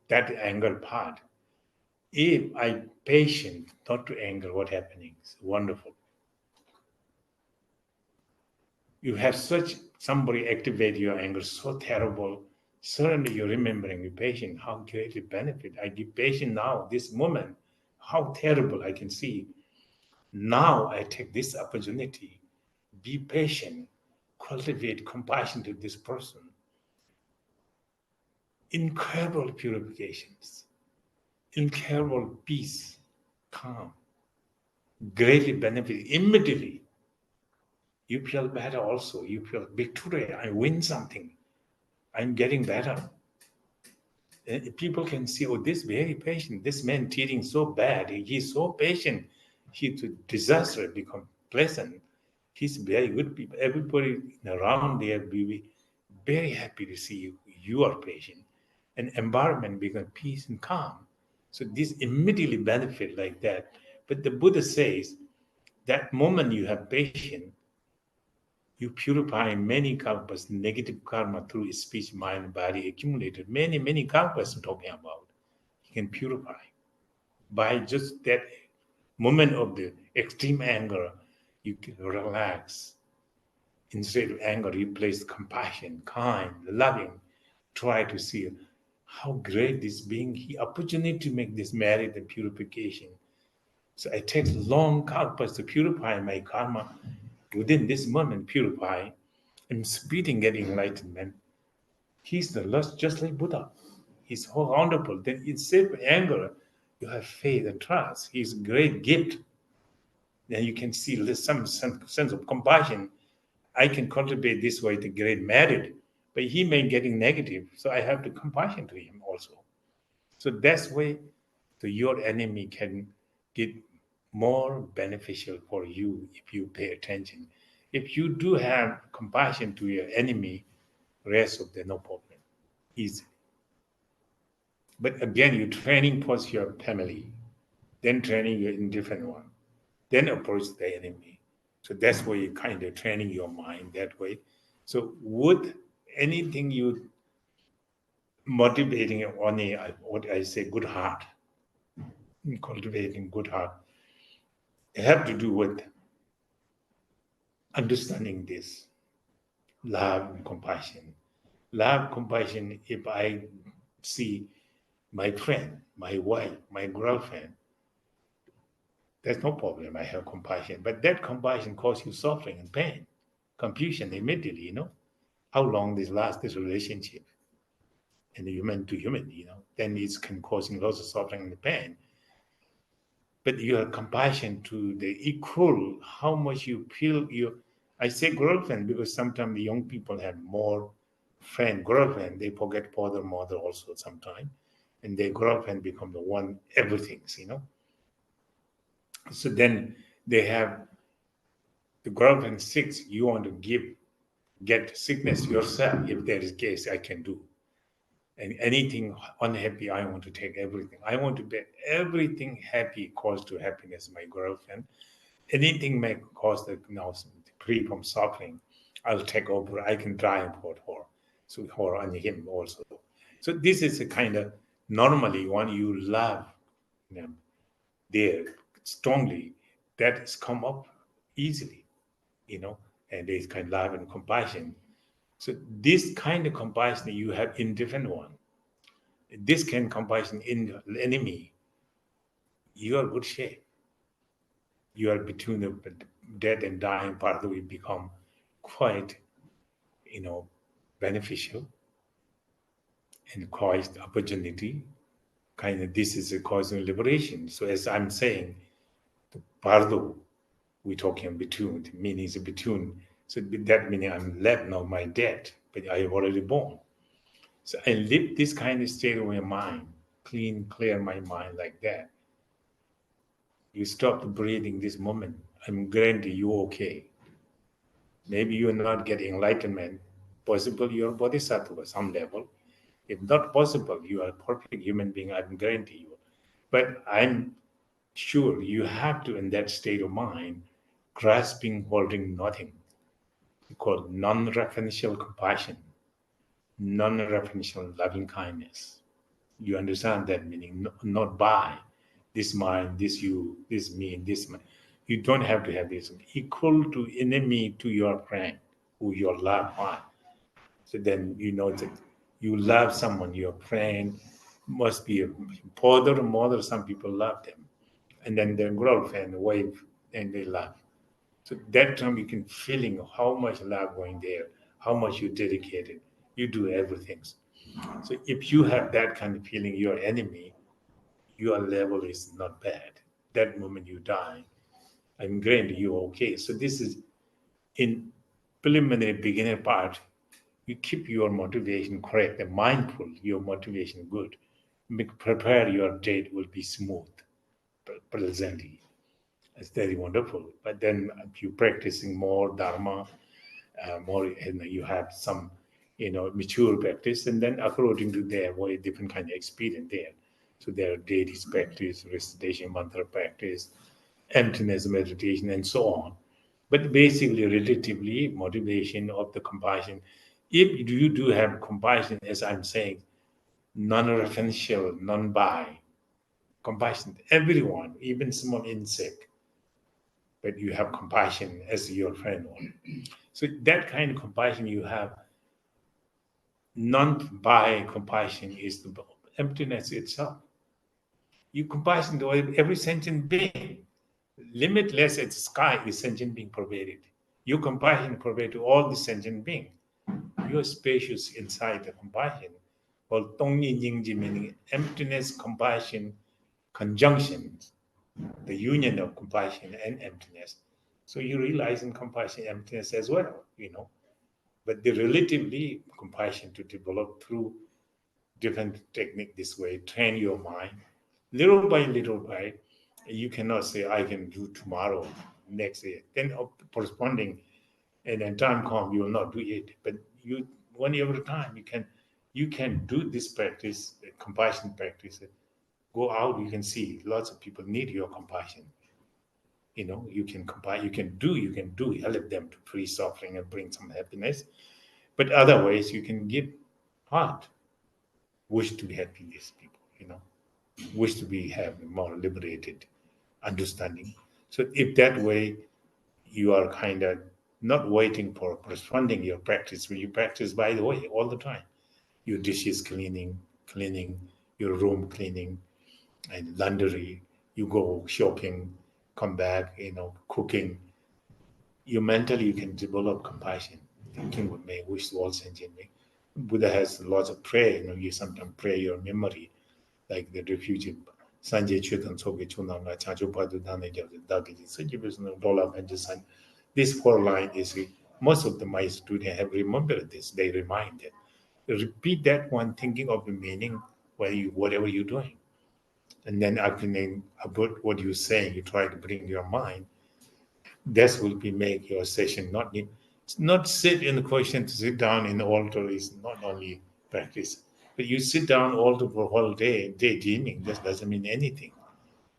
That anger part. If I patient not to anger, what happening? It's wonderful. You have such somebody activate your anger so terrible. Suddenly you're remembering, be patient, how great a benefit. I give patient now, this moment, how terrible I can see. Now I take this opportunity, be patient, cultivate compassion to this person. Incredible purifications, incredible peace, calm, greatly benefit immediately. You feel better also. You feel victory. I win something. I'm getting better. And people can see, oh, this very patient, this man treating so bad. He's so patient. He to disaster become pleasant. He's very good people. Everybody around there will be very happy to see you. You are patient. And environment become peace and calm. So this immediately benefit like that. But the Buddha says that moment you have patience, you purify many kalpas, negative karma through speech, mind, body accumulated. Many, many kalpas I'm talking about. You can purify. By just that moment of the extreme anger, you can relax. Instead of anger, you place compassion, kind, loving. Try to see how great this being, he opportunity to make this merit and purification. So it takes long kalpas to purify my karma. Within this moment, purify. I'm speeding getting enlightenment. He's the lust, just like Buddha. He's so wonderful. Then instead of anger, you have faith and trust. He's a great gift. Then you can see some sense of compassion. I can cultivate this way to great merit, but he may getting negative, so I have to compassion to him also. So that's way your enemy can get more beneficial for you if you pay attention. If you do have compassion to your enemy, rest of the no problem, easy. But again, you're training first your family, then training your indifferent one, then approach the enemy. So that's where you kind of training your mind that way. So would anything you motivating on what I say, good heart, cultivating good heart, have to do with understanding this love and compassion. Love, compassion, if I see my friend, my wife, my girlfriend, there's no problem. I have compassion. But that compassion causes you suffering and pain, confusion immediately, How long this lasts, this relationship, and human to human, then it can cause lots of suffering and pain. But you have compassion to the equal, how much you feel I say girlfriend because sometimes the young people have more friend, girlfriend, they forget father, mother also sometimes. And their girlfriend become the one, everything, So then they have the girlfriend sick, you want to get sickness yourself. If there is case, I can do. And anything unhappy, I want to take everything. I want to be everything happy cause to happiness, my girlfriend. Anything may cause the free from suffering, I'll take over. I can drive for her. So her and him also. So this is a kind of normally when you love them there strongly, that has come up easily, and there's kind of love and compassion. So this kind of compassion you have in different one. This kind of compassion in the enemy, you are good shape. You are between the dead and dying part will become quite, beneficial and quite opportunity. Kind of this is a cause of liberation. So as I'm saying, the Bardo, we're talking between, meaning is between. So that meaning I'm left now my dead, but I have already born. So I live this kind of state of my mind, clear my mind like that. You stop breathing this moment. I'm guarantee you okay. Maybe you're not getting enlightenment. Possible you're bodhisattva some level. If not possible, you are a perfect human being, I guarantee you. But I'm sure you have to, in that state of mind, grasping, holding nothing, called non-referential compassion, non-referential loving kindness. You understand that meaning? Not by this mind, this you, this me, this man. You don't have to have this. Equal to enemy to your friend who you love one. So then you know that you love someone, your friend must be a father, mother, some people love them. And then their girlfriend, wife, and they love. So that time you can feeling how much love going there, how much you dedicated, you do everything. So if you have that kind of feeling, your enemy, your level is not bad. That moment you die, I'm granted you okay. So this is in preliminary beginner part. You keep your motivation correct and mindful, your motivation good. Prepare your date will be smooth, pleasantly. It's very wonderful. But then if you practicing more Dharma, more, and you have some, mature practice, and then according to their way, different kind of experience there. So there are daily practice, recitation, mantra practice, emptiness meditation, and so on. But basically, relatively, motivation of the compassion. If you do have compassion, as I'm saying, non-referential, non-by, compassion, everyone, even someone insect, but you have compassion as your friend. So that kind of compassion you have, non-by compassion is the emptiness itself. You compassion to every sentient being. Limitless as the sky is sentient being pervaded. Your compassion pervades to all the sentient being. You are spacious inside the compassion. Well, Tongyi Nyingji meaning emptiness, compassion, conjunctions, the union of compassion and emptiness. So you realize in compassion emptiness as well, But the relatively compassion to develop through different technique this way, train your mind little by little by. You cannot say I can do tomorrow, next year. Then corresponding, and then time come, you will not do it. But you one year at a time, you can do this practice, compassion practice. Go out, you can see lots of people need your compassion. You can help them to free suffering and bring some happiness. But other ways you can give heart, wish to be happy these people, wish to have more liberated understanding. So if that way you are kind of not waiting for corresponding your practice, when you practice by the way all the time, your dishes cleaning, your room cleaning, and laundry, you go shopping, come back, cooking. You mentally you can develop compassion, thinking with me, wish to all sentient beings. Buddha has lots of prayer, you sometimes pray your memory, like the refugee. Sanjay Chutan Soke Chunanga Chacho Padu Dane Dagiji Sajibus Dola Benjasan. This 4 line is most of my students have remembered this. They reminded. Repeat that one, thinking of the meaning whatever you're doing. And then after about what you're saying, you try to bring your mind. This will be make your session not sit in the question to sit down in the altar is not only practice. But you sit down altar for a whole day, daydreaming, that doesn't mean anything.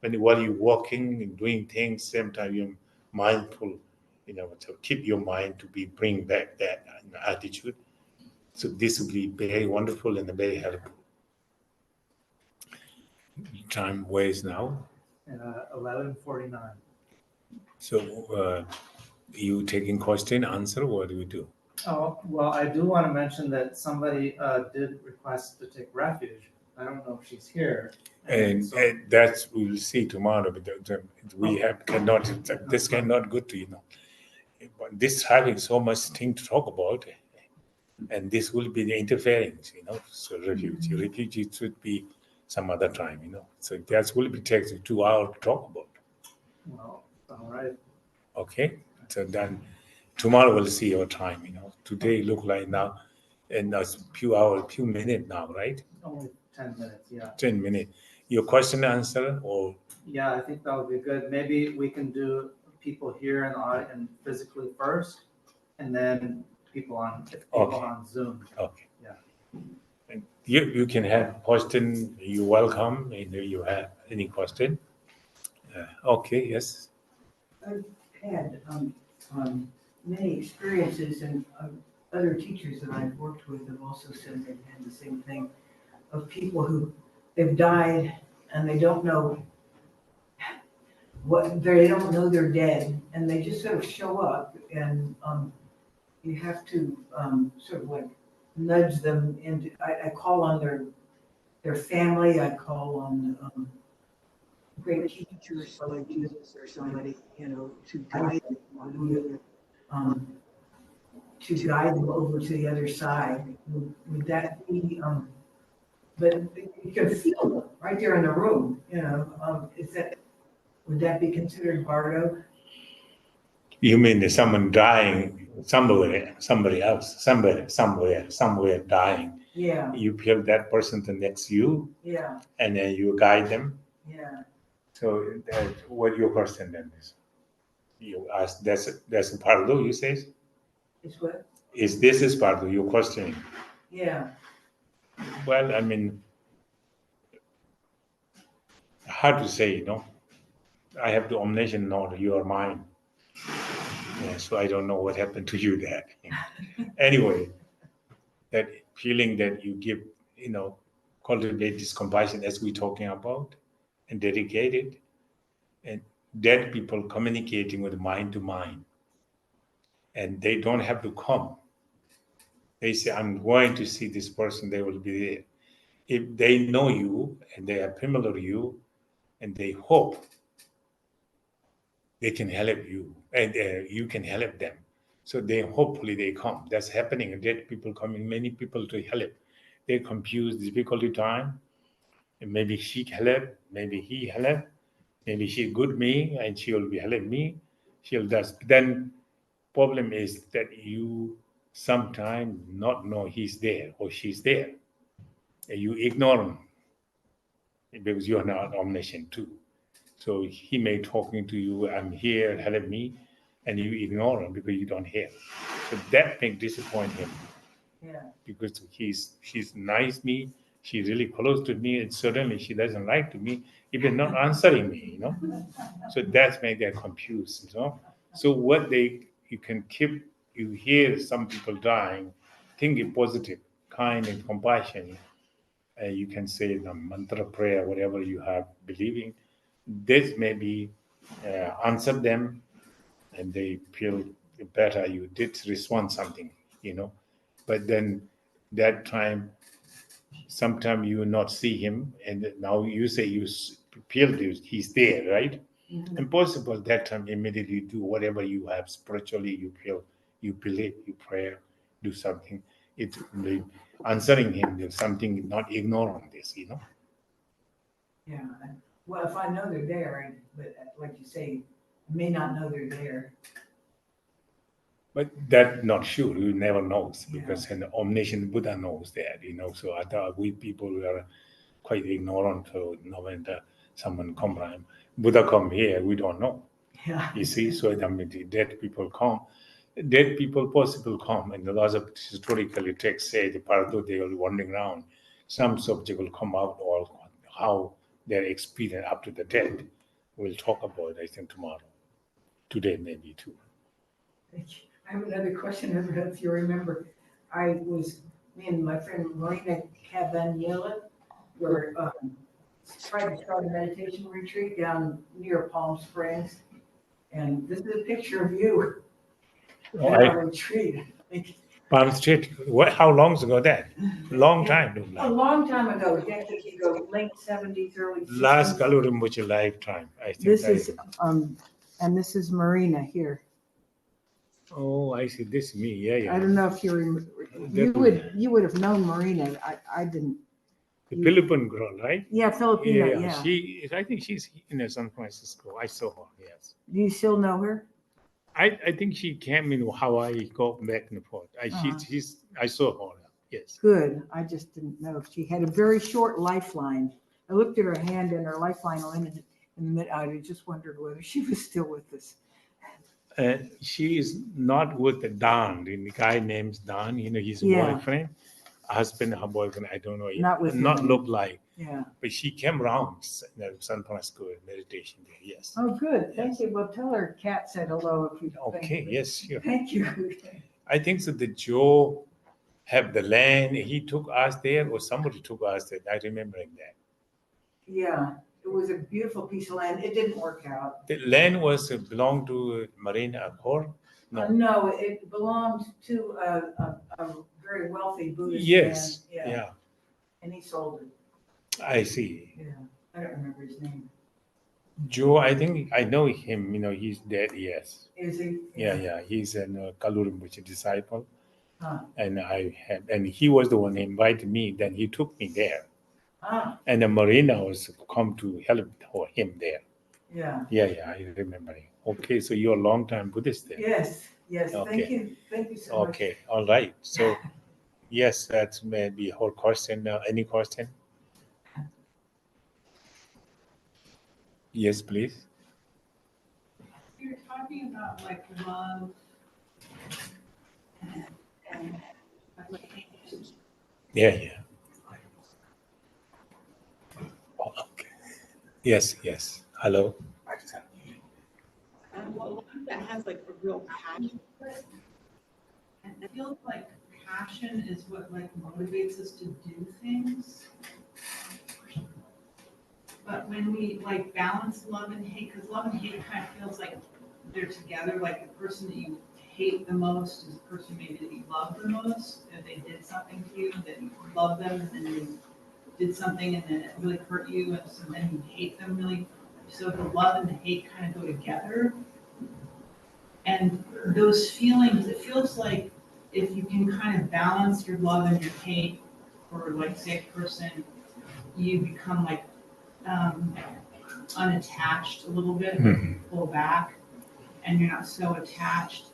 While you're walking and doing things, same time you're mindful, to keep your mind to bring back that attitude. So this will be very wonderful and very helpful. Time waits now. 11:49. So you taking question, answer, what do we do? Oh, well, I do want to mention that somebody did request to take refuge. I don't know if she's here. And that's we'll see tomorrow. But this cannot go to But this having so much thing to talk about, and this will be the interference, So refugee should be some other time, So that will be takes 2 hours to talk about. Well, all right. Okay, so then tomorrow we'll see your time. Today look like now, and a few minutes now, right? Only 10 minutes, yeah. 10 minutes. Your question answer or? Yeah, I think that would be good. Maybe we can do people here and physically first, and then people on Zoom. Okay. Yeah. And you can have question. You're welcome. You have any question? Okay. Yes. I've had many experiences, and other teachers that I've worked with have also said they've had the same thing, of people who they've died and they don't know they don't know they're dead, and they just sort of show up, and you have to sort of like nudge them into. I call on their family. I call on great teachers like Jesus or somebody, to guide them, to guide them over to the other side. Would that be? But you can feel them right there in the room. Would that be considered Bardo? You mean someone dying somewhere, somebody else, somewhere dying? Yeah. You feel that person next to you. Yeah. And then you guide them. Yeah. So what your question then is? You ask. That's Bardo. You say. It's what? This is Bardo? Your questioning. Yeah. Well, I mean, hard to say, I have the omniscient knowledge, you are mine. Yeah, so I don't know what happened to you there. Anyway, that feeling that you give, cultivate this compassion as we're talking about, and dedicate it, and dead people communicating with mind to mind. And they don't have to come. They say, I'm going to see this person, they will be there. If they know you and they are familiar with you, and they hope they can help you, and you can help them. So hopefully they come. That's happening. Dead people coming, many people to help. They confuse difficulty time. And maybe she help, maybe he help, maybe she good me and she will be help me. She'll just then problem is that you sometimes not know he's there or she's there. And you ignore him because you are not omniscient too. So he may talking to you, I'm here, help me, and you ignore him because you don't hear. So that may disappoint him. Yeah. Because she's nice me, she's really close to me, and suddenly she doesn't like to me, even not answering me, So that's make them confused, So you can keep, you hear some people dying, think it positive, kind and compassion. You can say the mantra prayer, whatever you have believing. This maybe answer them, and they feel better. You did respond something, But then that time, sometime you not see him, and now you say you feel he's there, right? Mhm. Impossible that time immediately do whatever you have spiritually. You feel, you believe, you pray, do something. It answering him. There's something not ignoring this, Yeah. Well, if I know they're there, but like you say, I may not know they're there. But that not sure. You never knows Yeah. because an omniscient Buddha knows that, So I thought we people are quite ignorant. So when someone come around, Buddha come here, we don't know. Yeah. You see, so I mean, the dead people come. Dead people possible come, and the laws of historically texts say the Bardo they are wandering around. Some subject will come out or how their experience up to the death. We'll talk about it, I think, tomorrow. Today maybe too. Thank you. I have another question. I don't know if you remember. Me and my friend Marina Cabanilla were trying to start a meditation retreat down near Palm Springs. And this is a picture of you at our retreat. Palm Street. How long ago that? Long time. A long time ago, decades ago, late 70s, early 60s. Last Kalu Rinpoche lifetime, I think. This is and this is Marina here. Oh, I see. This is me. Yeah. I don't know if you remember. You would have known Marina. I didn't. The Philippine girl, right? Yeah, Filipina. Yeah. I think she's in San Francisco. I saw her. Yes. Do you still know her? I think she came in Hawaii, go back and forth. I saw her. Yes. Good. I just didn't know if she had a very short lifeline. I looked at her hand and her lifeline ended, and I just wondered whether she was still with us. She is not with Don. The guy named Don. His boyfriend, husband, her boyfriend. I don't know. Not look like. Yeah. But she came around San Francisco meditation there. Yes. Oh, good. Thank you. Well, tell her Kat said hello if you. Okay. Yes. Sure. Thank you. I think so. The Joe have the land. He took us there, or somebody took us there. I remembering that. Yeah. It was a beautiful piece of land. It didn't work out. The land was belonged to Marina Accord? No. No, it belonged to a very wealthy Buddhist man. Yeah. And he sold it. I see. Yeah. I don't remember his name. Joe, I think I know him. He's dead. Yes. Is he? Yeah. He's a Kalu Rinpoche disciple. Huh. And he was the one who invited me. Then he took me there. Ah. And the Marina was come to help him there. Yeah. Yeah, I remember. Okay, so you're a long-time Buddhist there. Yes. Okay. Thank you so much. Okay, all right. So, yes, that's maybe whole question. Any question? Yes, please. You're talking about like love and Yeah. Okay. Yes. Hello. and love that has like a real passion for it. And I feel like passion is what like motivates us to do things. But when we like balance love and hate, because love and hate kind of feels like they're together, like the person that you hate the most is the person maybe that you love the most. If they did something to you that you love them, and then you did something and then it really hurt you, and so then you hate them really. So the love and the hate kind of go together. And those feelings, it feels like if you can kind of balance your love and your hate for, like, say, a person, you become like unattached a little bit, pull back, and you're not so attached.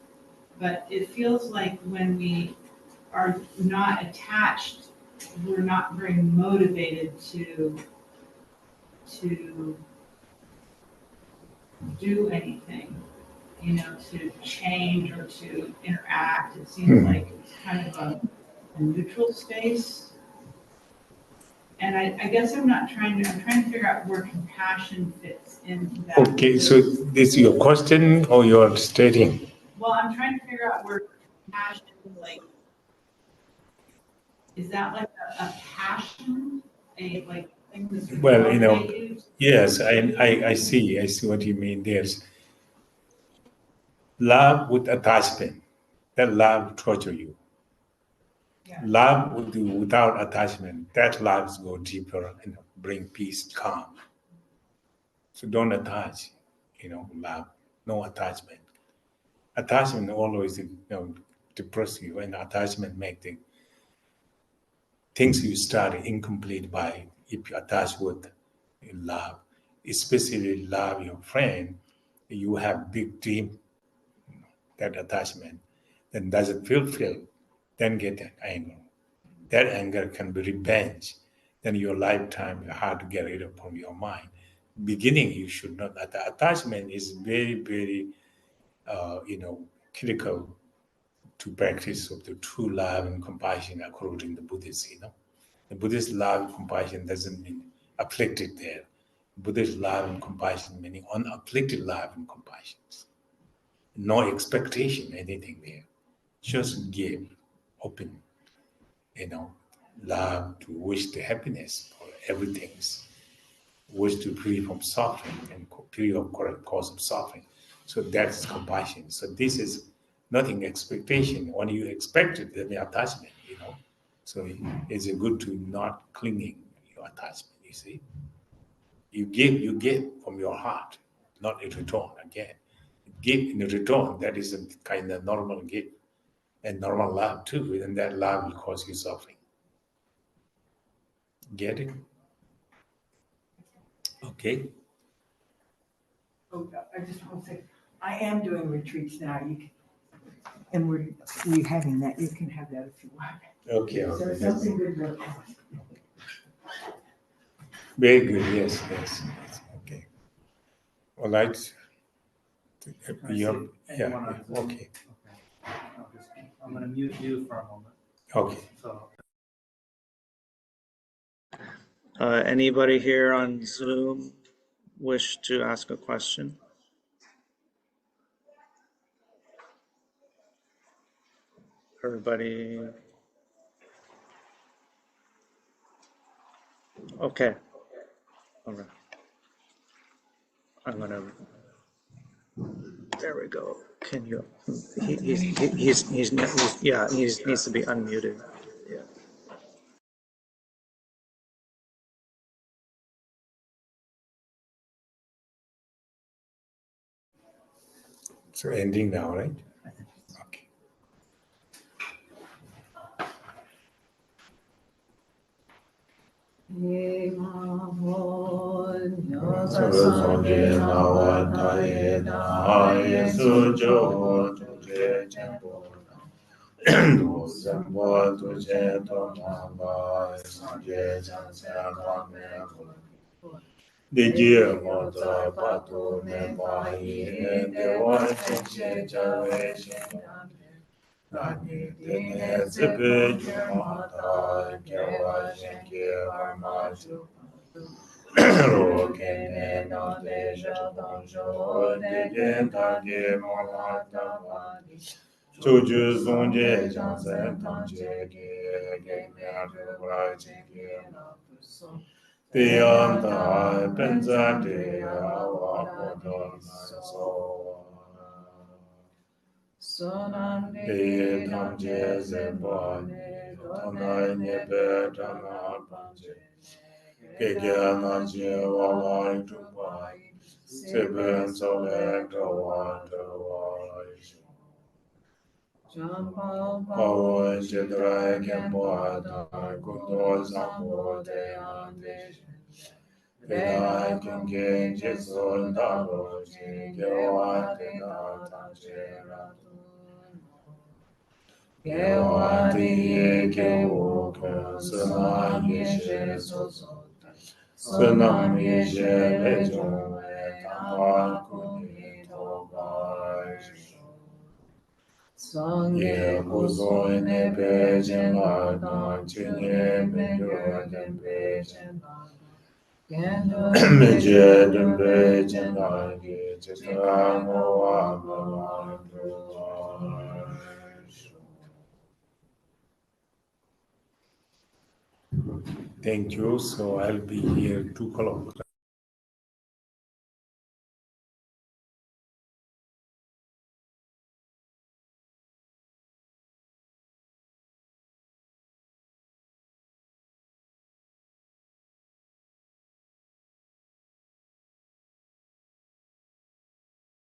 But it feels like when we are not attached, we're not very motivated to do anything, you know, to change or to interact. It seems like it's kind of a neutral space. And I guess I'm trying to figure out where compassion fits into that. Okay, so this is your question or you're stating? Well, I'm trying to figure out where compassion, like, is that like a passion? Like thing that's Well, you know, motivated? yes, I see what you mean. There's love with attachment. That love torture you. Yeah. Love without attachment, that love go deeper and bring peace, calm. So don't attach, you know, love, no attachment. Attachment always, you know, depress you, and attachment make the things you start incomplete by if you attach with love, especially love your friend, you have big dream, that attachment, then doesn't fulfill, then get that anger. That anger can be revenge. Then your lifetime hard to get rid of from your mind. Beginning, you should not. Attachment is very, very, critical to practice of the true love and compassion according to Buddhists. You know, the Buddhist love and compassion doesn't mean afflicted there. Buddhist love and compassion meaning unafflicted love and compassion. No expectation, anything there. Just give, open, you know, love to wish the happiness for everything, wish to free from suffering and free of correct cause of suffering. So that's compassion. So this is nothing expectation. When you expect it, then the attachment, you know. So it's good to not clinging your attachment, you see. You give from your heart, not in return again. Give in return, that is a kind of normal gift and normal love too, and that love will cause you suffering. Get it? Okay. Oh, I just want to say, I am doing retreats now. And we're having that. You can have that if you want. Okay. So something good to look at. Very good. Yes. Okay. All right. Yeah. Okay. I'm going to mute you for a moment. Okay. So. Anybody here on Zoom wish to ask a question? Everybody? Okay. All right. I'm gonna. There we go. Can you? He needs to be unmuted. Yeah. So ending now, right? Okay. The year Mota Pato Mepai and the watching generation. Nani Dene Zibe Jumata, Kawashin Kiramaju. Roken and Deja Bonjo, the Gentagi Molata Vadi. Tuju Zonje Jansen Tanje, Gagner, Writing Gina. The Anta Penzade, our Podon, so. The Tanje Zebani, Tonai Nebe, Tana Panje. Gaganaji, Walai to buy. Seven Solar, the water. Pawan Chedra Kempoada Kundo Sambo Dayande Vedai Kengen Jesu Dabo Gewa Dena Tanjera Gewa Diye Gewo Sena Yeshe Soso Sena Yeshe Lejon Tamba Kuni Tobai Sangye Kuzo Ne Pechen Lada Chinye Benyo Den Pechen Meje Den Pechen Lagi Chitra Moa Baba Thank you. So I'll be here 2 o'clock.